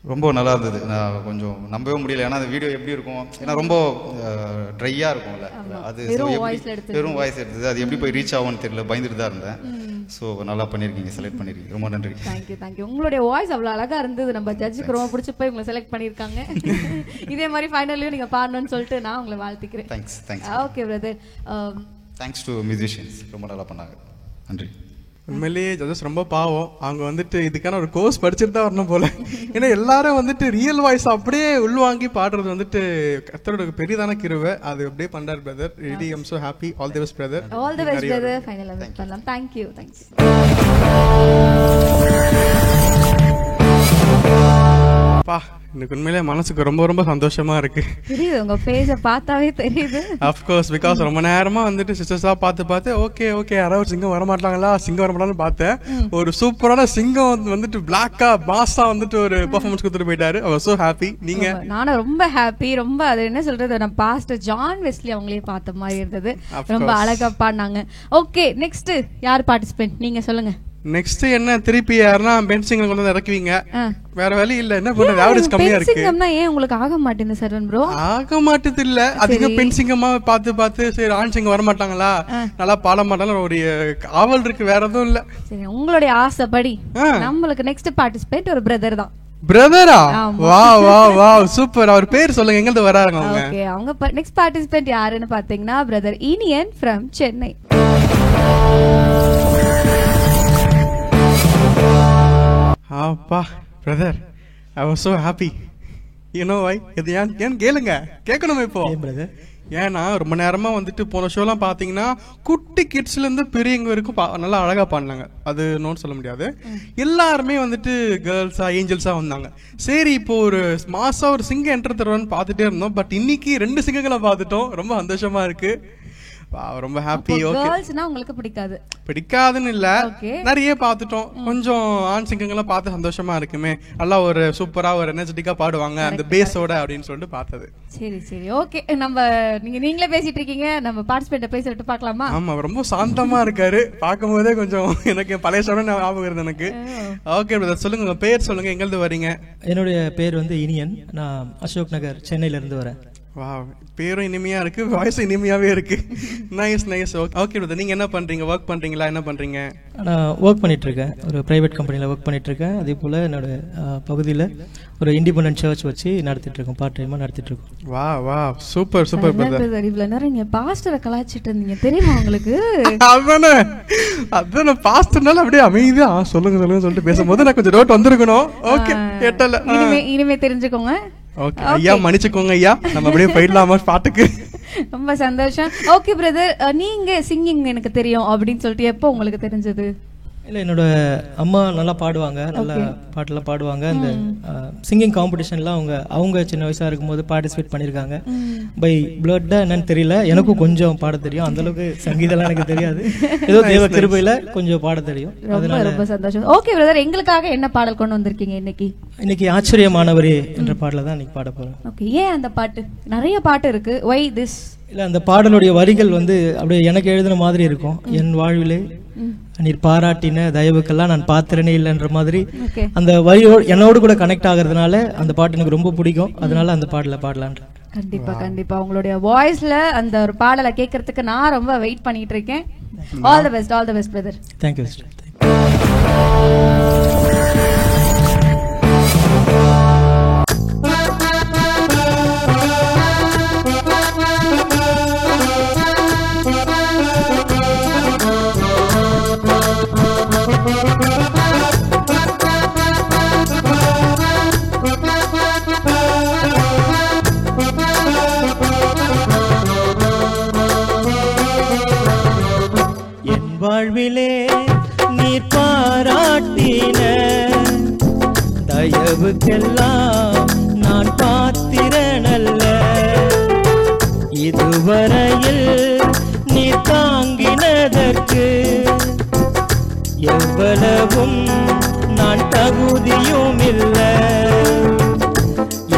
ரொம்ப நல்லா இருந்தது. நான் கொஞ்சம் நம்பவே முடியல. ஏன்னா அந்த வீடியோ எப்படி இருக்கும், ஏன்னா ரொம்ப ட்ரையாக இருக்கும்ல, அது வெறும் வாய்ஸ் எடுத்தது, அது எப்படி போய் ரீச் ஆகும்னு தெரியல, பயந்துட்டு தான் இருந்தேன். ஸோ நல்லா பண்ணியிருக்கீங்க, செலக்ட் பண்ணியிருக்கீங்க, ரொம்ப நன்றி. தேங்க்யூ. உங்களுடைய வாய்ஸ் அவ்வளோ அழகாக இருந்தது, நம்ம ஜட்ஜுக்கு ரொம்ப பிடிச்சி போய் உங்களை செலக்ட் பண்ணியிருக்காங்க. இதே மாதிரி ஃபைனல்லையும் நீங்கள் பாடணும்னு சொல்லிட்டு நான் உங்களை வாழ்த்துக்கிறேன். Thanks. Okay brother. Thanks to musicians, ரொம்ப நல்லா பண்ணாங்க. நன்றி. உண்மையிலேயே ஜட்ஜஸ் ரொம்ப பாவம். அவங்க வந்துட்டு இதுக்கான ஒரு கோர்ஸ் படிச்சுட்டு தான் வரணும் போல. ஏன்னா எல்லாரும் வந்துட்டு ரியல் வாய்ஸ் அப்படியே உள்வாங்கி பாடுறது வந்துட்டு கர்த்தரோட பெரிதான கிருபை. அது அப்படியே பண்றாரு brother. Really I am so happy. All the best brother. All the best brother. ஃபைனலா மீட் பண்ணலாம். Thank you. Thanks. பா எனக்கு உண்மையிலே மனசுக்கு ரொம்ப ரொம்ப சந்தோஷமா இருக்கு. தெரியுது உங்க ஃபேஸை பார்த்தாவே தெரியுது. அஃப்கோர்ஸ் பிகாஸ் ரொம்ப நேரமா வந்துட்டு சிஸ்டர்ஸா பார்த்து ஓகே யாராவது சிங்கம் வரமாட்டாங்களா வரமாட்டான்னு பார்த்தேன். ஒரு சூப்பரான சிங்கம் வந்துட்டு பிளாக்கா பாஸா வந்துட்டு ஒரு பெர்ஃபார்மன்ஸ் கொடுத்துட்டு போயிட்டாரு. ஐ வாஸ் சோ ஹாப்பி. நீங்க? நானும் ரொம்ப ஹாப்பி. ரொம்ப அது என்ன சொல்றது, நான் பாஸ்டர் ஜான் வெஸ்லி அவங்களே பார்த்த மாதிரி இருந்தது. ரொம்ப அழகா பாடினாங்க. ஓகே, நெக்ஸ்ட் யார் பார்ட்டிசிபென்ட் நீங்க சொல்லுங்க. நெக்ஸ்ட் என்ன திருப்பி யாருன்னா பென் சிங்கம் கொண்டு வந்து இறக்குவீங்க. வேற வழி இல்ல. என்ன பண்றது, ஆவரேஜ் கம்மியா இருக்கு. சிங்கம்னா ஏன் உங்களுக்கு ஆக மாட்டேங்குது சர்வன் ப்ரோ? ஆக மாட்டது இல்ல, அதிக பெண் சிங்கமா பார்த்து சரி ஆண் சிங்கம் வர மாட்டாங்களா, நல்லா பாட மாட்டாங்க, ஒரு ஆவல் இருக்கு, வேற எதுவும் இல்ல. சரி, உங்களுடைய ஆசைப்படி நம்மளுக்கு நெக்ஸ்ட் பார்ட்டிசிபேட் ஒரு பிரதர் தான். பிரதரா? வா சூப்பர். அவர் பேர் சொல்லுங்க, எங்க இருந்து வராங்க அவங்க? ஓகே, அவங்க நெக்ஸ்ட் பார்ட்டிசிபேட் யாருன்னு பாத்தீங்கன்னா பிரதர் இனியன் ஃப்ரம் சென்னை. அப்பா brother, I was so happy. You know why? இது ஏன் கேளுங்க, கேட்கணுமே இப்போ. ஏன்னா ரொம்ப நேரமா வந்துட்டு போன ஷோலாம் பாத்தீங்கன்னா குட்டி கிட்ஸ்ல இருந்து பெரியவங்க வரைக்கும் நல்லா அழகா பாடினாங்க. அது நோட் சொல்ல முடியாது. எல்லாருமே வந்துட்டு கேர்ள்ஸா ஏஞ்சல்ஸா வந்தாங்க. சரி, இப்போ ஒரு மாசா ஒரு சிங்கம் என்டர் தருவான்னு பாத்துட்டே இருந்தோம். பட் இன்னைக்கு 2 சிங்கங்களை பாத்துட்டோம். ரொம்ப சந்தோஷமா இருக்கு. ரொம்ப ஹாப்பி. ஓகே, கேர்ள்ஸ்னா உங்களுக்கு பிடிக்காதுன்னு இல்ல, நிறைய பாத்துட்டோம். கொஞ்சம் ஆண் சிங்கங்கள்லாம் பார்த்து சந்தோஷமா இருக்குமே, நல்லா ஒரு சூப்பரா ஒரு எனர்ஜெட்டிக்கா பாடுவாங்க அந்த பேஸோட அப்படின்னு சொல்லிட்டு பார்த்தது. சரி ஓகே, நம்ம நீங்களே பேசிட்டு இருக்கீங்க, நம்ம பார்ட்டிசிபேட் போய் சொல்லிட்டு பார்க்கலாமா? ஆமா, ரொம்ப சாந்தமா இருக்காரு. பார்க்கும்போதே கொஞ்சம் எனக்கு பழைய சொல்ல ஞாபகம் இருந்தது எனக்கு. ஓகே பிரதர், சொல்லுங்க உங்க பேர் சொல்லுங்க, எங்க இருந்து வரீங்க? என்னுடைய பேர் வந்து இனியன். நான் அசோக் நகர் சென்னையில இருந்து வரேன். வா, பேரும் இனிமையா இருக்கு, வாய்ஸ் இனிமையாவே இருக்கு. நைஸ். ஓகே பிரதர், நீங்க என்ன பண்றீங்க? ஒர்க் பண்றீங்களா? என்ன பண்றீங்க? நான் ஒர்க் பண்ணிட்டு இருக்கேன், ஒரு பிரைவேட் கம்பெனியில் ஒர்க் பண்ணிட்டு இருக்கேன். அதே போல என்னோட பகுதியில் ஒரு இண்டிபெண்டன்ட் சர்ச் வச்சு நடத்திட்டு இருக்கோம், பார்ட் டைமா நடத்திட்டு இருக்கோம். வா சூப்பர் பிரதர். இவ்வளவு நேரம் நீங்க பாஸ்டரை கலாய்ச்சிட்டு இருந்தீங்க, தெரியுமா உங்களுக்கு? அதானே பாஸ்டர்னால அப்படியே அமைதியா சொல்லுங்க சொல்லிட்டு பேசும்போது நான் கொஞ்சம் டவுட் வந்திருக்கணும். ஓகே, கேட்டல. இனிமே தெரிஞ்சுக்கோங்க. ஓகே ஐயா, மன்னிச்சுக்கோங்க ஐயா, நம்ம அப்படியே போயிடலாமா பாட்டுக்கு? ரொம்ப சந்தோஷம். ஓகே பிரதர், நீங்க சிங்கிங் எனக்கு தெரியும் அப்படின்னு சொல்லிட்டு எப்போ உங்களுக்கு தெரிஞ்சது? இல்லை, என்னோட அம்மா நல்லா பாடுவாங்க, நல்லா பாட்டெல்லாம் பாடுவாங்க. அந்த சிங்கிங் காம்படிஷன்லாம் அவங்க சின்ன வயசாக இருக்கும்போது பார்ட்டிசிபேட் பண்ணியிருக்காங்க. பை பிளட்டா என்னன்னு தெரியல, எனக்கும் கொஞ்சம் பாட தெரியும். அந்த அளவுக்கு சங்கீதம்லாம் எனக்கு தெரியாது, ஏதோ தேவ கிருபையில கொஞ்சம் பாட தெரியும். ரொம்ப சந்தோஷம். ஓகே பிரதர், எங்களுக்காக என்ன பாடல் கொண்டு வந்திருக்கீங்க இன்னைக்கு? ஆச்சரியமானவரே என்ற பாடலை தான் இன்னைக்கு பாட போறேன். ஓகே, ஏன் அந்த பாட்டு? நிறைய பாட்டு இருக்கு, வை திஸ்? இல்லை, அந்த பாடலுடைய வரிகள் வந்து அப்படியே எனக்கு எழுதின மாதிரி இருக்கும். என் வாழ்விலே நீர் பாராட்டின தயவுக்கெல்லாம் நான் பாத்திரனே இல்லைன்ற மாதிரி அந்த வரியோடு என்னோடு கூட கனெக்ட் ஆகுறதுனால அந்த பாட்டு எனக்கு ரொம்ப பிடிக்கும். அதனால அந்த பாடலை பாடலான். கண்டிப்பா உங்களுடைய வாய்ஸ்ல அந்த ஒரு பாடலை கேட்கறதுக்கு நான் ரொம்ப வெயிட் பண்ணிட்டு இருக்கேன். All the best brother. Thank you sister. வாழ்விலே நீர் பாராட்டின தயவுக்கெல்லாம் நான் பாத்திரனல்ல. இதுவரையில் நீர் தாங்கினதற்கு எவ்வளவும் நான் தகுதியும் இல்லை.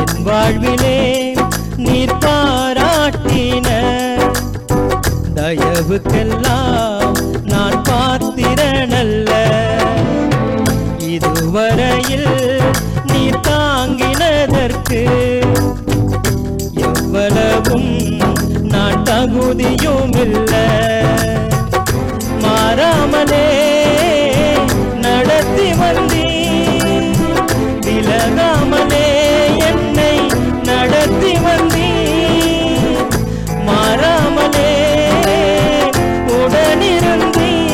என் வாழ்விலே நீர் பாராட்டின தயவுக்கெல்லாம் நான் பாத்திரனல்ல. இதுவரையில் நீ தாங்கினதற்கு எவ்வளவும் நான் தகுதியும் இல்லை. மாறாமலே நடத்தி வந்தீர், விலகாமலே என்னை நடத்தி வந்தீர். மாறாமலே உடனிருந்தீர்,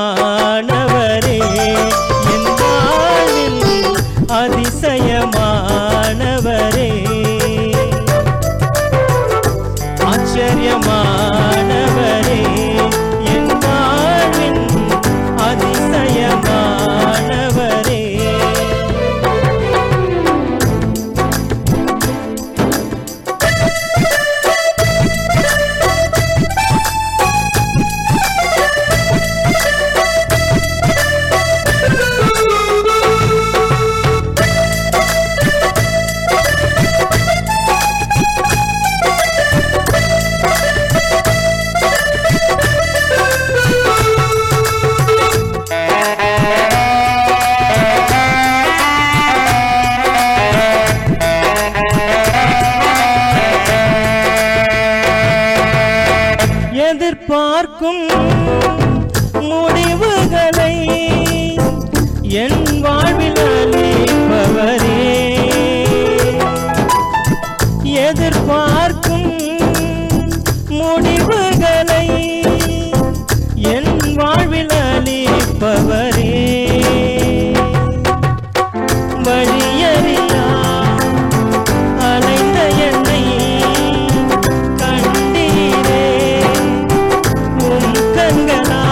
ஆச்சரியமானவரே என் வாழ்வில் அதிசயமானவரே ஆச்சரியமானவரே என் வாழ்வின் அதிசயமானவரே எதிர்பார்க்கும் முடிவுகளை என் வாழ்வில் அளிப்பவரே எதிர்பார்க்கும் முடிவுகளை என் வாழ்வில் அளிப்பவரே வழியறியா அலைந்த என்னை கண்டீரே உம் கண்களா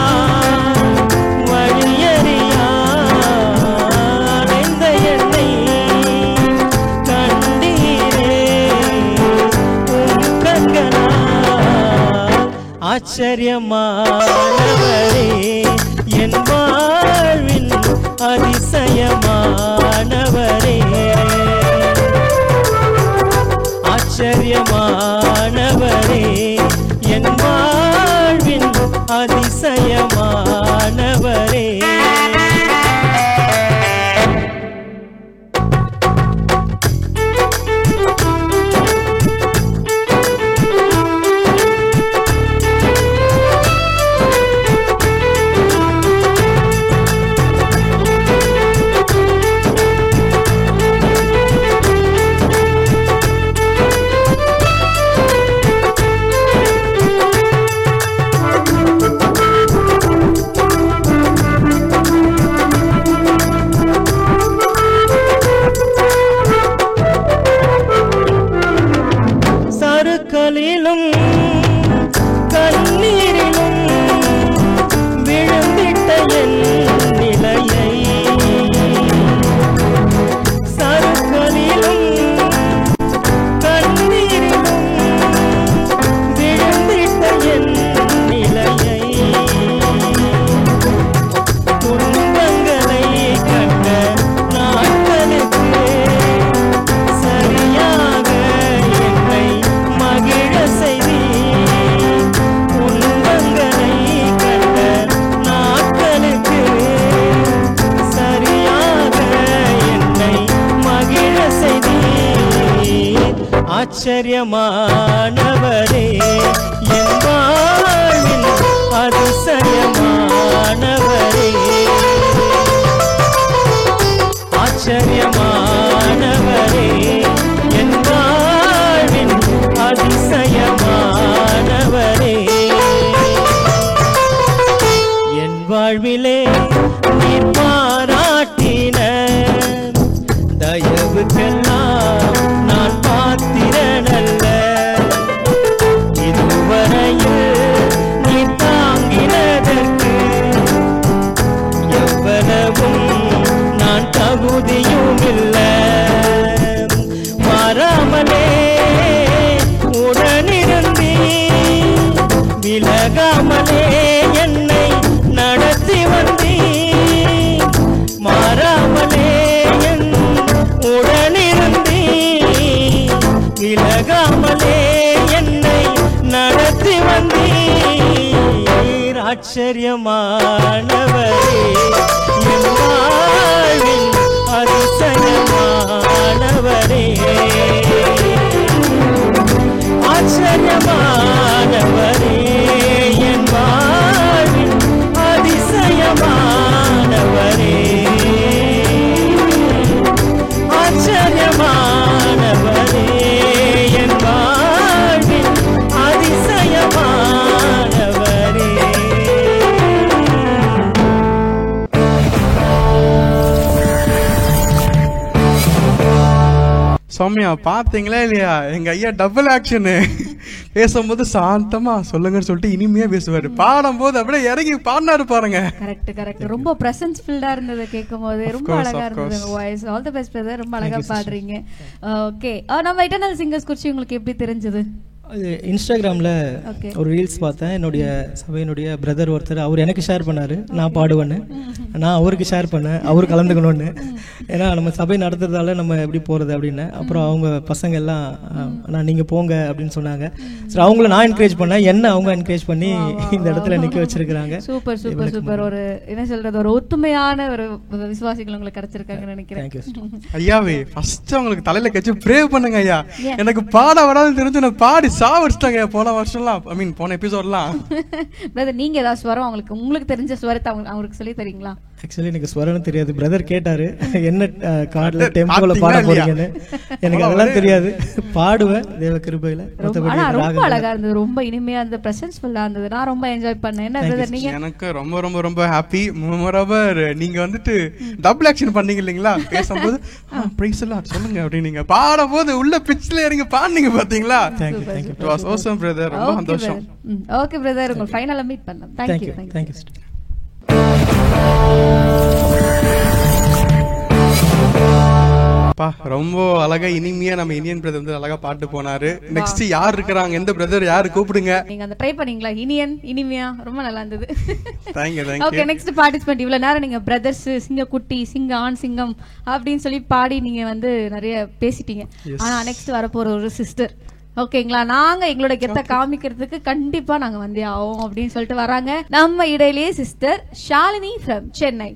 வழியறியா அலைந்த என்னை கண்டீரே உம் கண்களா ஆச்சரியமானவரே என் வாழ்வின் அதிசயமானவரே ஆச்சரியமானவரே என் வாழ்வின் அதிசயமானவரே சறுக்கலிலும் கண்ணீரிலும் விழுந்திட்ட என் நிலையை சறுக்கலிலும் கண்ணீரிலும் விழுந்திட்ட என் நிலையை துன்பங்களை கண்ட நாட்களுக்கு சரியாக என்னை மகிழ செய்தி துன்பங்களை கண்ட நாட்களுக்கு சரியாக என்னை மகிழ செய்தி ஆச்சரியமானவரே என் வாழ்வின் அதிசயமானவரே ஆச்சரியமானவரே என் வாழ்வின் அதிசயமானவரே என் வாழ்விலே நீர் பாராட்டின தயவுக்கெல்லாம் நான் பாத்திரனல்ல இதுவரையில் நீ தாங்கினதற்கு எவ்வளவும் நான் தகுதியும் இல்லை மாறாமலே உடனிருந்தி விலகாமலே என்னை நடத்தி வந்தீ மாறாமலே என் உடனிருந்தி விலகாமலே என்னை நடத்தி வந்தீர் ஆச்சரியமானவரே என் வாழ்வின் அதிசயமானவரே ஆச்சரியமானவரே என் வாழ்வின் அதிசயமானவரே ஆச்சரியமானவரே என் வாழ்வின் அதிசயமானவரே சௌமியா பாத்தீங்களா இல்லையா, எங்க ஐயா டபுள் ஆக்ஷனு. பேசும்போது சாந்தமா சொல்லுங்கன்னு சொல்லிட்டு இனிமையா பேசுவாரு, பாடும்போது அப்படியே இறங்கி பாடினாரு பாருங்க. Correct correct. ரொம்ப பிரசன்ஸ் ஃபில்டா இருந்தது கேட்கும் போது, ரொம்ப அழகா இருந்தது voice. All the best brother, ரொம்ப அழகா பாடுறீங்க. ஓகே, நம்ம இட்டர்னல் சிங்கர்ஸ் குறித்து உங்களுக்கு எப்படி தெரிஞ்சது? அது இன்ஸ்டாகிராமில் ஒரு ரீல்ஸ் பார்த்தேன். என்னுடைய சபையினுடைய பிரதர் ஒருத்தர் அவர் எனக்கு ஷேர் பண்ணார், நான் பாடுவேன்னு. நான் அவருக்கு ஷேர் பண்ணேன், அவர் கலந்துக்கணும்னு. ஏன்னா நம்ம சபை நடத்துறதால நம்ம எப்படி போகிறது அப்படின்னு. அப்புறம் அவங்க பசங்க எல்லாம் நான் நீங்கள் போங்க அப்படின்னு சொன்னாங்க. சரி, அவங்கள நான் என்கரேஜ் பண்ணேன், என்ன அவங்க என்கரேஜ் பண்ணி இந்த இடத்துல நிற்க வச்சிருக்கிறாங்க. Super super super. ஒரு என்ன சொல்றது, ஒரு ஒத்துமையான ஒரு விசுவாசிகள் உங்களுக்கு கிடைச்சிருக்காங்கன்னு நினைக்கிறேன். ஐயாவே ஃபர்ஸ்ட் அவங்களுக்கு தலையில கட்சி ப்ரே பண்ணுங்க ஐயா. எனக்கு பாட வராதுன்னு தெரிஞ்சு நான் பாடி சாவடிச்சிட்டாங்க போன வருஷம்லாம், ஐ மீன் போன எபிசோட்லாம். பிரதர், நீங்க ஏதாவது ஸ்வரம் உங்களுக்கு தெரிஞ்ச ஸ்வரத்தை அவங்களுக்கு சொல்லி தரீங்களா? ஆக்சுவலி எனக்கு ஸ்வரம் தெரியாது. பிரதர் கேட்டாரு என்ன கார்டுல டெம்போல பாட போறீங்கன்னு. எனக்கு அதெல்லாம் தெரியாது, பாடுவேன் தேவ கிருபையில. ரொம்ப அழகா இருந்தது, ரொம்ப இனிமையா இருந்தது, பிரசன்ஸ் ஃபுல்லா இருந்தது. நான் ரொம்ப என்ஜாய் பண்ணேன். என்ன பிரதர் நீங்க? எனக்கு ரொம்ப ரொம்ப ரொம்ப ஹாப்பி. மொமரவர் நீங்க வந்துட்டு டபுள் ஆக்ஷன் பண்ணீங்க இல்லீங்களா, பேசும்போது பிரைஸ் எல்லாம் சொல்லுங்க அப்படி நீங்க பாடும்போது உள்ள பிட்ச்ல இறங்கி பாடுனீங்க பாத்தீங்களா. Thank you, thank you. It was awesome brother, ரொம்ப சந்தோஷம். ஓகே பிரதர், உங்க ஃபைனலா மீட் பண்ணலாம். Thank you. Thank you. பா ரொம்ப அழகா இனிமையா நம்ம இந்தியன் பிரதர் வந்து அழகா பாட்டு போனாரு. நெக்ஸ்ட் யார் இருக்காங்க, எந்த பிரதர் யாரு கூப்பிடுங்க? நீங்க அந்த ட்ரை பண்ணீங்களா இனிமையா? ரொம்ப நல்லா இருந்தது. Thank you. Okay, next participant. இவ்வளவு நேரம் நீங்க பிரதர்ஸ், சிங்க குட்டி, சிங்க ஆண் சிங்கம் அப்படின்னு சொல்லி பாடி நீங்க வந்து நிறைய பேசிட்டீங்க. ஆனா நெக்ஸ்ட் வரப்போற ஒரு சிஸ்டர், ஓகேங்களா, நாங்க எங்களோட கெத்த காமிக்கிறதுக்கு கண்டிப்பா நாங்க வந்தே ஆவோம் அப்படின்னு சொல்லிட்டு வராங்க நம்ம இடையிலேயே sister Shalini from Chennai.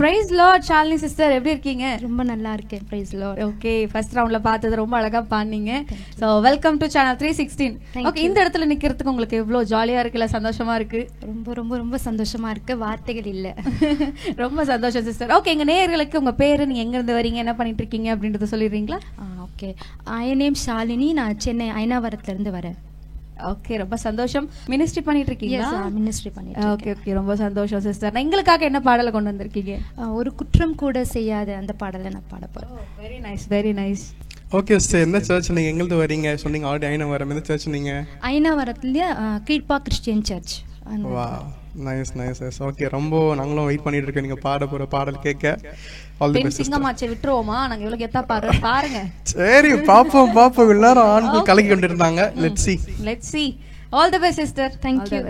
Praise Lord. Shalini sister எப்படி இருக்கீங்க? ரொம்ப நல்லா இருக்கேன். Price Lord. ஓகே, ஃபர்ஸ்ட் ரவுண்ட்ல பார்த்தது ரொம்ப அழகா பாடுனீங்க. So welcome to channel 316. Okay, இந்த இடத்துல நிக்கிறதுக்கு உங்களுக்கு எவ்வளவு ஜாலியா இருக்குல்ல, சந்தோஷமா இருக்கு? ரொம்ப ரொம்ப ரொம்ப சந்தோஷமா இருக்கு, வார்த்தைகள் இல்ல. ரொம்ப சந்தோஷம் சிஸ்டர். ஓகே, எங்க நேயர்களுக்கு உங்க பேரு, நீங்க எங்க இருந்து வரீங்க, என்ன பண்ணிட்டு இருக்கீங்க அப்படின்றத சொல்லிடுறீங்களா? ஓகே, ஐ நேம் ஷாலினி, நான் சென்னை ஐனாவரத்துல இருந்து வரேன். ஓகே, ரொம்ப சந்தோஷம். மினிஸ்ட்ரி பண்ணிட்டு இருக்கீங்களா? மினிஸ்ட்ரி பண்ணிட்டு. ஓகே ஓகே, ரொம்ப சந்தோஷம் சிஸ்டர். எங்களுக்காக என்ன பாடலை கொண்டு வந்திருக்கீங்க? ஒரு குற்றம் கூட செய்யாத அந்த பாடலை நான் பாட போறேன். Very nice, very nice. Okay sister, என்ன சர்ச் நீங்க எங்கிருந்து வரீங்க சொன்னீங்க? ஆல்ரெடி ஐனாவரம். எந்த சர்ச் நீங்க? ஐனாவரத்துல Kilpauk Christian church. Wow, nice nice. Okay, ரொம்ப நாங்களும் வெயிட் பண்ணிட்டு இருக்கோம் நீங்க பாட போற பாடல் கேட்க. All the best. சிங்கமாச்சே விட்டுருவோமா? நாங்க இவ்வளவு கெத்தா பாருங்க. சரி, பாப்போம் எல்லாரும் ஆண்கள் கலக்கி கொண்டு இருந்தாங்க. Let's see. All the best sister. Thank you.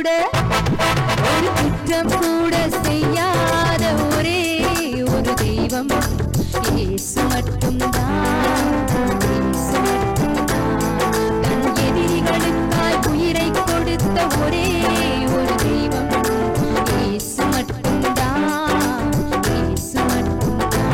கூட ஒரு குற்றம் கூட செய்யாத ஒரே ஒரு தெய்வம் இயேசு மட்டும்தான். இயேசு மட்டும்தான். தன் எதிரிகளுக்காய் உயிரை கொடுத்த ஒரே ஒரு தெய்வம் இயேசு மட்டும்தான். இயேசு மட்டும்தான்.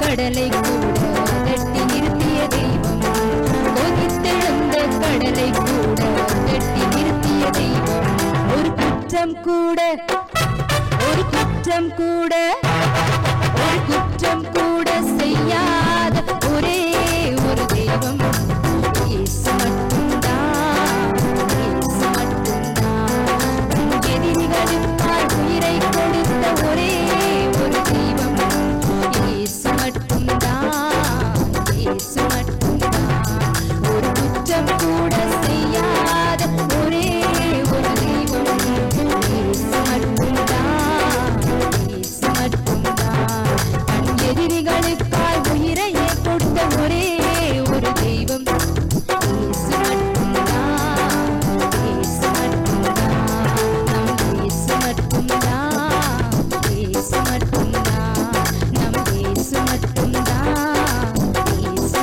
கடலை கூட தட்டி நிறுத்திய தெய்வம். கொதித்தெழுந்த கடலை கூட தட்டி நிறுத்திய தெய்வம். ஒரு குற்றம் கூட ஒரு குற்றம் கூட ஒரு குற்றம் கூட செய்யாத ஒரே ஒரு தெய்வம் இயேசு மட்டும்தான். இயேசு மட்டும்தான். எதிரிகளுக்காய் உயிரை கொடுத்த ஒரே ஒரு தெய்வம் இயேசு மட்டும்தான். இயேசு மட்டும்தான். ஒரு குற்றம் கூட செய்யாத ஒரே ஒரு தெய்வம் இயேசு மட்டும்தான். இயேசு மட்டும்தான். தன் எதிரிகளுக்காய் உயிரையே கொடுத்த ஒரே ஒரு தெய்வம் இயேசு மட்டும்தான். இயேசு மட்டும்தான். நம் இயேசு மட்டும்தான். இயேசு மட்டும்தான். நம் இயேசு மட்டும்தான். இயேசு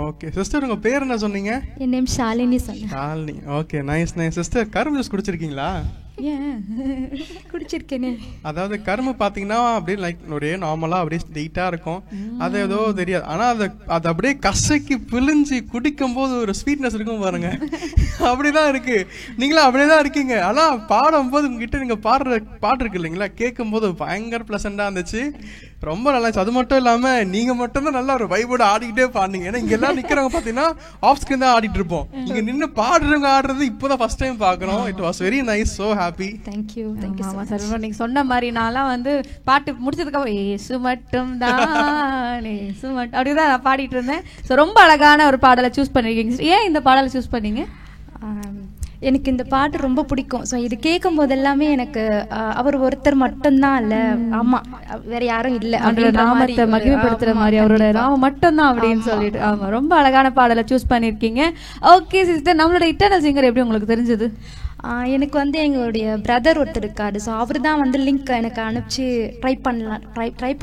ஓகே சிஸ்டர், உங்க பேர் என்ன சொன்னீங்க? என் நேம் ஷாலினி சொன்னேன். Shalini. Okay, nice nice. Sister, கரும்பு ஜூஸ் குடிச்சிருக்கீங்களா? ஏன் குடிச்சிருக்கேனே. அதாவது கரும்பு பாத்தீங்கன்னா அப்படியே லைக் ஒரே நார்மலா அப்படியே ஸ்ட்ரெயிட்டா இருக்கும். அது ஏதோ தெரியாது, ஆனா அது அப்படியே கசக்கி பிழிஞ்சு குடிக்கும் போது ஒரு ஸ்வீட்னஸ் இருக்கும் பாருங்க. அப்படிதான் இருக்கு. நீங்களும் அப்படியேதான் இருக்கீங்க. ஆனா பாடும் போது உங்ககிட்ட நீங்க பாடுற பாட்டு இருக்கு இல்லைங்களா, கேட்கும் போது பயங்கர பிளசண்டா இருந்துச்சு. ரொம்ப நல்லா இருந்துச்சு. அது மட்டும் இல்லாம நீங்க மட்டும் தான் நல்லா ஒரு வைபோட ஆடிக்கிட்டே பாடுனீங்க. ஏன்னா இங்க எல்லாம் நிக்கிறவங்க பாத்தீங்கன்னா ஆஃப் ஸ்கிரீன் தான் ஆடிட்டு இருப்போம். இங்க நின்று பாடுறவங்க ஆடுறது இப்போதான் ஃபர்ஸ்ட் டைம் பாக்குறோம். It was very nice. So happy. Thank you. ஆமா சார், நீங்க சொன்ன மாதிரி நான்லாம் வந்து பாட்டு முடிச்சதுக்கு அப்புறம் ஏசு மட்டும் தான் ஏசு மட்டும் அப்படிதான் நான் பாடிட்டு இருந்தேன். ஸோ ரொம்ப அழகான ஒரு பாடலை சூஸ் பண்ணிருக்கீங்க. ஏன் இந்த பாடலை சூஸ் பண்ணீங்க? எனக்கு இந்த பாட்டு ரொம்ப பிடிக்கும். ஸோ இது கேட்கும் போது எல்லாமே எனக்கு அவர் ஒருத்தர் மட்டும்தான் இல்ல, ஆமா வேற யாரும் இல்ல, அவரோட நாமத்தை மகிமைப்படுத்துற மாதிரி அவரோட நாமம் மட்டும்தான் அப்படின்னு சொல்லிட்டு. ஆமா, ரொம்ப அழகான பாடலை சூஸ் பண்ணிருக்கீங்க. ஓகே சிஸ்டர், நம்மளோட இட்டர்னல் சிங்கர் எப்படி உங்களுக்கு தெரிஞ்சது? எனக்கு வந்து எங்களுடைய பிரதர் ஒருத்தர் இருக்காரு. ஸோ அவர் தான் வந்து லிங்க் எனக்கு அனுப்பிச்சு ட்ரை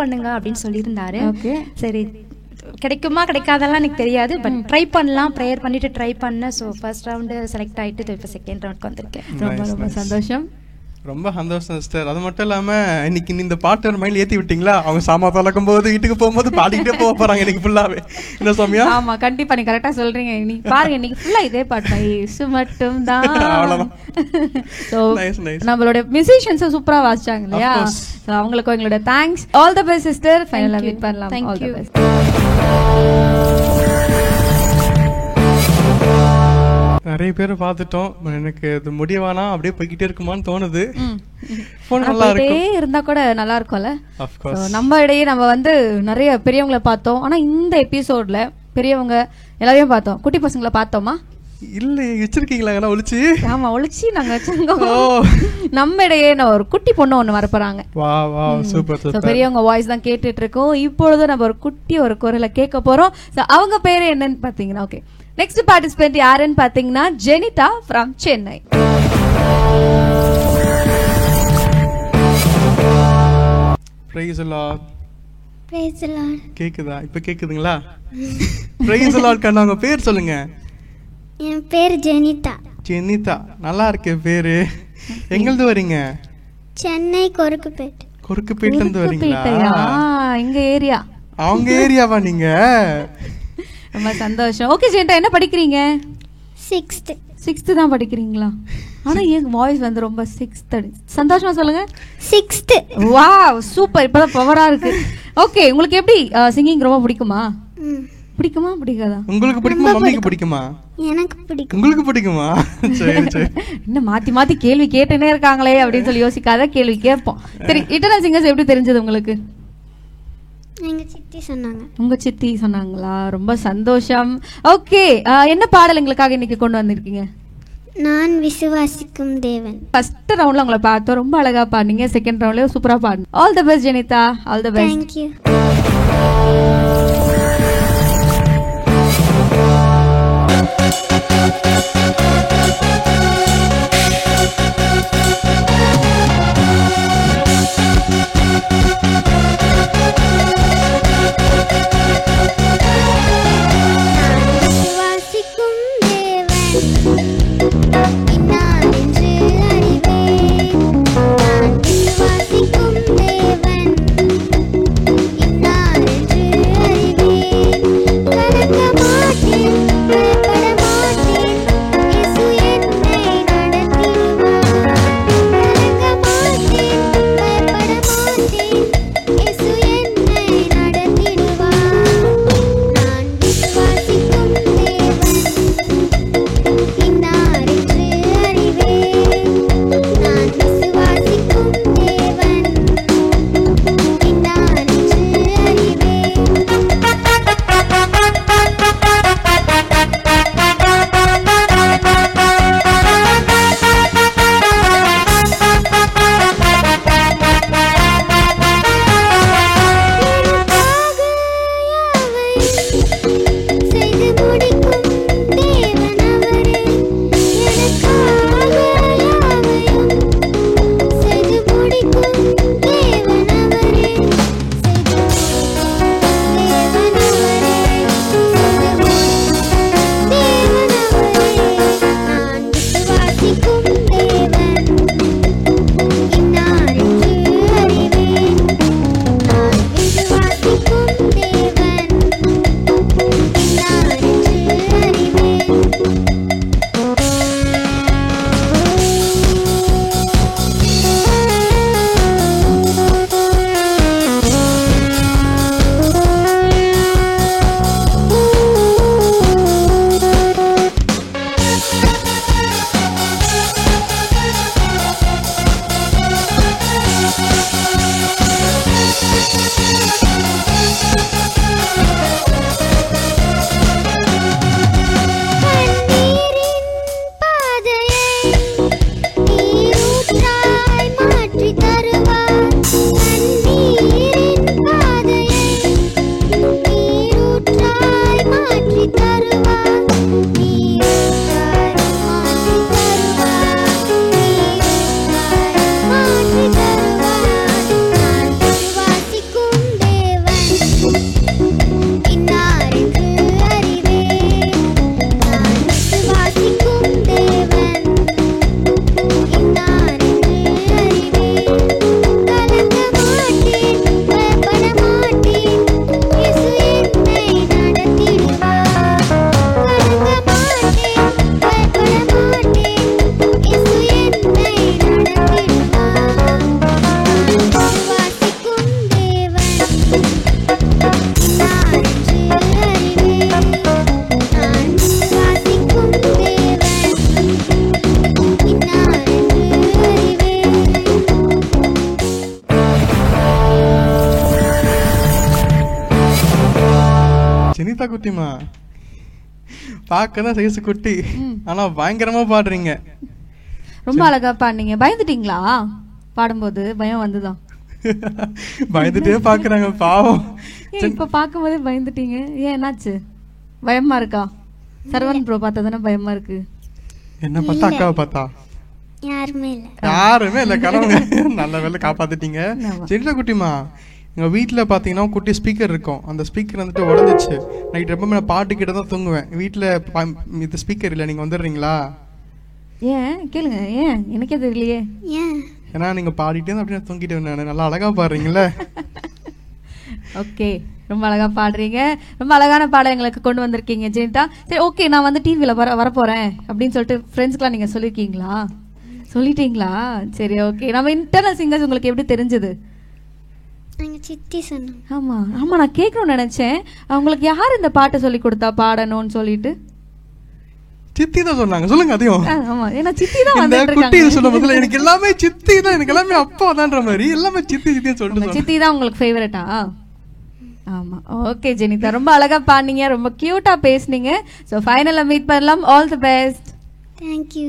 பண்ணுங்க அப்படின்னு சொல்லியிருந்தாரு. ஓகே, சரி கிடைக்குமா கிடைக்காதெல்லாம் எனக்கு தெரியாது, பட் ட்ரை பண்ணலாம், ப்ரேயர் பண்ணிட்டு ட்ரை பண்ணேன். ஸோ ஃபர்ஸ்ட் ரவுண்டு செலக்ட் ஆகிட்டு இப்போ செகண்ட் ரவுண்டுக்கு வந்திருக்கேன். ரொம்ப ரொம்ப சந்தோஷம். ரொம்ப சந்தோஷம் சிஸ்டர். அது மட்டும் இல்லாம இன்னைக்கு இந்த பாட்டு மைண்ட்ல ஏத்தி விட்டீங்களா? அவங்க சாமா பழக்கும் போது வீட்டுக்கு போகும்போது பாடிக்கிட்டே போக போறாங்க இன்னைக்கு ஃபுல்லாவே. என்ன சமயா? ஆமா, கண்டிப்பா நீங்க கரெக்டா சொல்றீங்க. நீங்க பாருங்க, இன்னைக்கு ஃபுல்லா இதே பாட்டு தான், இயேசு மட்டும் தான். அவ்வளவுதான். சோ நம்மளோட மியூசிஷியன்ஸ் சூப்பரா வாசிச்சாங்க இல்லையா? சோ அவங்களுக்கு எங்களோட thanks. All the best sister. ஃபைனலா மீட் பண்ணலாம். All the best. நிறைய பேர் பார்த்துட்டோம். எனக்கு இது முடியவானா அப்படியே போய்கிட்டே இருக்குமான்னு தோணுது. நல்லா இருந்தா கூட நல்லா இருக்கும்ல. நம்ம இடையே நம்ம வந்து நிறைய பெரியவங்களை பார்த்தோம். ஆனா இந்த எபிசோட்ல பெரியவங்க எல்லாரையும் பார்த்தோம். குட்டி பசங்களை பார்த்தோமா? இல்ல, வச்சிருக்கீங்களா ஒளிச்சு? ஆமா, ஒளிச்சு நாங்க வச்சிருக்கோம். நம்ம இடையே ஒரு குட்டி பொண்ணு ஒண்ணு வரப்போறாங்க. பெரியவங்க வாய்ஸ் தான் கேட்டுட்டு இருக்கோம். இப்பொழுது நம்ம ஒரு குட்டி ஒரு குரலை கேட்க போறோம். அவங்க பேரு என்னன்னு பாத்தீங்கன்னா, ஓகே, நெக்ஸ்ட் பார்ட்டிசிபென்ட் யாருன்னு பாத்தீங்கன்னா Jenitha from Chennai. Praise Lord. Praise Lord. கேக்குதா? இப்ப கேக்குதுங்களா? பிரைஸ் லார்ட் கண்ணா, உங்க பேர் சொல்லுங்க. என் பேர் ஜெனிதா. ஜெனிதா, நல்லா இருக்கு பேரு. எங்கிருந்து வரீங்க? சென்னை கொருக்குப்பேட். கொருக்குப்பேட்ல இருந்து வரீங்களா? எங்க ஏரியா. அவங்க ஏரியாவா நீங்க? ரொம்ப சந்தோஷம். ஓகே ஜெனிதா, என்ன படிக்கிறீங்க? 6th தான் படிக்கிறீங்களா? ஆனா என் வாய்ஸ் வந்து ரொம்ப 6th. சந்தோஷமா சொல்லுங்க. 6th. Wow, super. இப்பதான் பவரா இருக்கு. ஓகே, உங்களுக்கு எப்படி சிங்கிங் ரொம்ப பிடிக்குமா? பிடிக்குமா பிடிக்காதா? உங்களுக்கு பிடிக்குமா? மம்மிக்கு பிடிக்குமா? எனக்கு பிடிக்கும். உங்களுக்கு பிடிக்குமா? சரி சரி. என்ன மாத்தி மாத்தி கேள்வி கேட்டுனே இருக்காங்களே அப்படின்னு சொல்லி யோசிக்காத, கேள்வி கேட்போம். சரி, இன்டர்நேஷனல் சிங்கர்ஸ் எப்படி தெரிஞ்சது உங்களுக்கு? எங்க சித்தி சொன்னாங்க. உங்க சித்தி சொன்னாங்களா? ரொம்ப சந்தோஷம். ஓகே, என்ன பாடல் எங்களுக்காக இன்னைக்கு கொண்டு வந்திருக்கீங்க? நான் விசுவாசிக்கும் தேவன். ஃபர்ஸ்ட் ரவுண்ட்ல உங்களை பார்த்தோம், ரொம்ப அழகா பாடுனீங்க. செகண்ட் ரவுண்ட்லயும் சூப்பரா பாடுனீங்க. All the best Jenitha, all the best. Thank you. Jenitha குட்டிமா பார்க்கதான் சைஸ் குட்டி, ஆனா பயங்கரமா பாடுறீங்க. ரொம்ப அழகா பாடுனீங்க. பயந்துட்டீங்களா பாடும்போது? பயம் வந்துதான்? பயந்துட்டே பாக்குறாங்க பாவம். இப்ப பாக்கும்போதே பயந்துட்டீங்க, ஏன் என்னாச்சு? பயமா இருக்கா? சரவணன் ப்ரோ பார்த்தா தானே பயமா இருக்கு. என்ன பார்த்தா? அக்காவை பார்த்தா? யாருமே இல்லை. யாருமே இல்லை, கடவுள் நல்ல வேலை காப்பாத்திட்டீங்க. ஜெனிதா குட்டிமா, எங்கள் வீட்டில் பார்த்தீங்கன்னா குட்டி ஸ்பீக்கர் இருக்கும். அந்த ஸ்பீக்கர் வந்துட்டு உடஞ்சிச்சு. நைட் எப்பவுமே நான் பாட்டு கிட்ட தான் தூங்குவேன். வீட்டில் இது ஸ்பீக்கர் இல்லை, நீங்கள் வந்துடுறீங்களா? ஏன் கேளுங்க, ஏன் எனக்கே தெரியலையே. ஏன்? ஏன்னா நீங்கள் பாடிட்டே தான் அப்படியே தூங்கிட்டு நான் நல்லா அழகாக பாடுறீங்களே. ஓகே, ரொம்ப அழகா பாடுறீங்க. ரொம்ப அழகான பாடம் எங்களுக்கு கொண்டு வந்திருக்கீங்க ஜெனிதா. சரி, ஓகே, நான் வந்து டிவியில் வரப்போறேன் அப்படின்னு சொல்லிட்டு ஃப்ரெண்ட்ஸ்க்குலாம் நீங்கள் சொல்லியிருக்கீங்களா? சொல்லிட்டீங்களா? சரி, ஓகே. நம்ம இன்டர்னல் சிங்கர்ஸ் உங்களுக்கு எப்படி தெரிஞ்சது? எங்கள் சித்தி சொன்னாங்க. ஆமாம் ஆமாம், நான் கேட்கணும்னு நினச்சேன். அவங்களுக்கு யார் இந்த பாட்டு சொல்லி கொடுத்தா பாடணும்னு சொல்லிட்டு? சித்தி தான் சொன்னாங்க. சொல்லுங்க அதையும். ஆமா, ஏன்னா சித்தி தான் இந்த வந்துட்டு குட்டி இருக்காங்க. சொல்ல முதல்ல எனக்கு எல்லாமே சித்தி தான், எனக்கு எல்லாமே அப்பா தான்ற மாதிரி எல்லாமே சித்தி சித்தின்னு சொல்லிட்டு சித்தி தான் உங்களுக்கு ஃபேவரட்டா? ஆமா, ஓகே ஜெனிதா, ரொம்ப அழகா பாடுனீங்க, ரொம்ப கியூட்டா பேசுனீங்க. ஸோ ஃபைனலா மீட் பண்ணலாம். All the best. Thank you.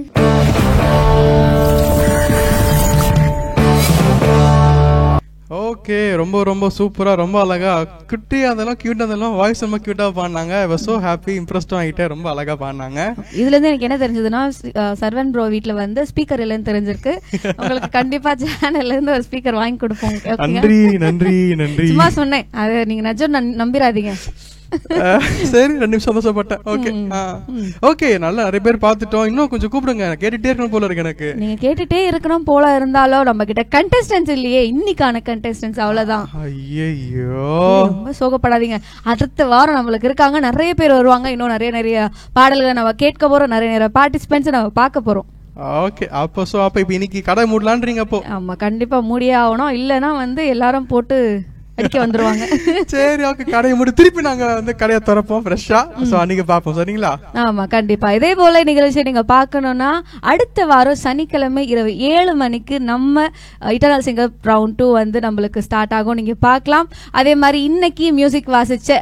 Okay, ரொம்ப ரொம்ப சூப்பரா, ரொம்ப அழகா, குட்டியா இருந்தாலும் கியூட்டா இருந்தாலும் வாய்ஸ் ரொம்ப கியூட்டா பாடினாங்க. ஐ வாஸ் சோ ஹாப்பி, இம்ப்ரெஸ்டும் ஆகிட்டேன். ரொம்ப அழகா பாடினாங்க. இதுல இருந்து எனக்கு என்ன தெரிஞ்சதுன்னா, சர்வன் ப்ரோ வீட்ல வந்து ஸ்பீக்கர் இல்லைன்னு தெரிஞ்சிருக்கு. உங்களுக்கு கண்டிப்பா சேனல்ல இருந்து ஒரு ஸ்பீக்கர் வாங்கி கொடுப்போம். நன்றி நன்றி நன்றி. சும்மா சொன்னேன், அது நீங்க நிஜம் நம்பிராதீங்க. சரி, 2 நிமிஷம் சந்தோஷப்பட்டேன். ஓகே ஓகே, நல்லா நிறைய பேர் பார்த்துட்டோம். இன்னும் கொஞ்சம் கூப்பிடுங்க, கேட்டுட்டே இருக்கணும் போல இருக்கு எனக்கு. நீங்க கேட்டுட்டே இருக்கணும் போல இருந்தாலும் நம்ம கிட்ட கண்டெஸ்டன்ஸ் இல்லையே, இன்னைக்கான கண்டெஸ்டன்ஸ் அவ்வளவுதான். ஐயோ, ரொம்ப சோகப்படாதீங்க. அடுத்த வாரம் நம்மளுக்கு இருக்காங்க, நிறைய பேர் வருவாங்க. இன்னும் நிறைய பாடல்களை நம்ம கேட்க போறோம், நிறைய பார்ட்டிசிபென்ட்ஸ் நம்ம பார்க்க போறோம். ஓகே, அப்போ இப்போ இன்னைக்கு கடை மூடலான்றீங்க அப்போ? ஆமா, கண்டிப்பா மூடியே ஆகணும். இல்லைன்னா வந்து எல்லாரும் போட்டு அடிக்க வந்துருவாங்க. சரி, ஓகே, கடையை மூடி திருப்பி நாங்க வந்து கடையை திறப்போம் ஃப்ரெஷ்ஷா. சோ அன்னைக்கு பாப்போம், சரிங்களா? ஆமா, கண்டிப்பா. இதே போல நிகழ்ச்சியை நீங்க பார்க்கணும்னா அடுத்த வாரம் சனிக்கிழமை இரவு 7 மணிக்கு நம்ம இன்டர்னல் சிங்கர் ரவுண்ட் 2 வந்து நம்மளுக்கு ஸ்டார்ட் ஆகும். நீங்க பார்க்கலாம். அதே மாதிரி இன்னைக்கு மியூசிக் வாசிச்ச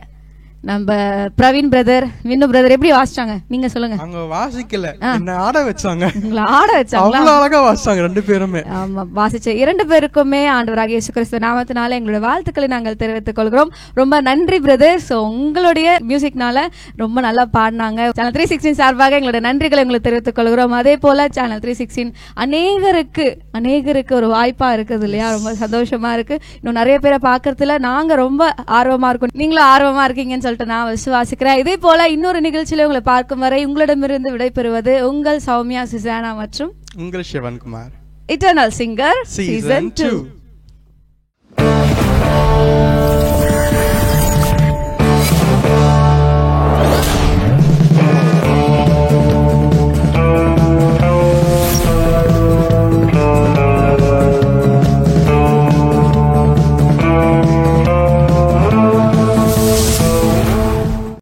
நம்ம பிரவீன் பிரதர், வின்னு பிரதர் எப்படி வாசிச்சாங்க நீங்க சொல்லுங்க. அங்க வாசிக்கல, என்ன ஆட வச்சாங்க. உங்களை ஆட வச்சாங்க, அவ்வளவு அழகா வாசிச்சாங்க 2 பேருமே. ஆமா, வாசிச்ச 2 பேருக்குமே ஆண்டவராகிய இயேசு கிறிஸ்து நாமத்தினால எங்களுடைய வாழ்த்துக்களை நாங்கள் தெரிவித்துக் கொள்கிறோம். ரொம்ப நன்றி பிரதர். சோ உங்களுடைய மியூசிக்னால ரொம்ப நல்லா பாடினாங்க. சேனல் 316 சார்பாக எங்களுடைய நன்றிகளை உங்களுக்கு தெரிவித்துக் கொள்கிறோம். அதே போல சேனல் 316 அநேகருக்கு ஒரு வாய்ப்பா இருக்குது இல்லையா? ரொம்ப சந்தோஷமா இருக்கு. இன்னும் நிறைய பேரை பாக்குறதுல நாங்க ரொம்ப ஆர்வமா இருக்கோம், நீங்களும் ஆர்வமா இருக்கீங்கன்னு சொல்லிட்டு நான் விசுவாசிக்கிறேன். இதே போல இன்னொரு நிகழ்ச்சியில உங்களை பார்க்கும் வரை உங்களிடமிருந்து விடைபெறுவது உங்கள் சௌமியா சுசானா மற்றும் உங்கள் சிவன்குமார். Eternal singer season 2.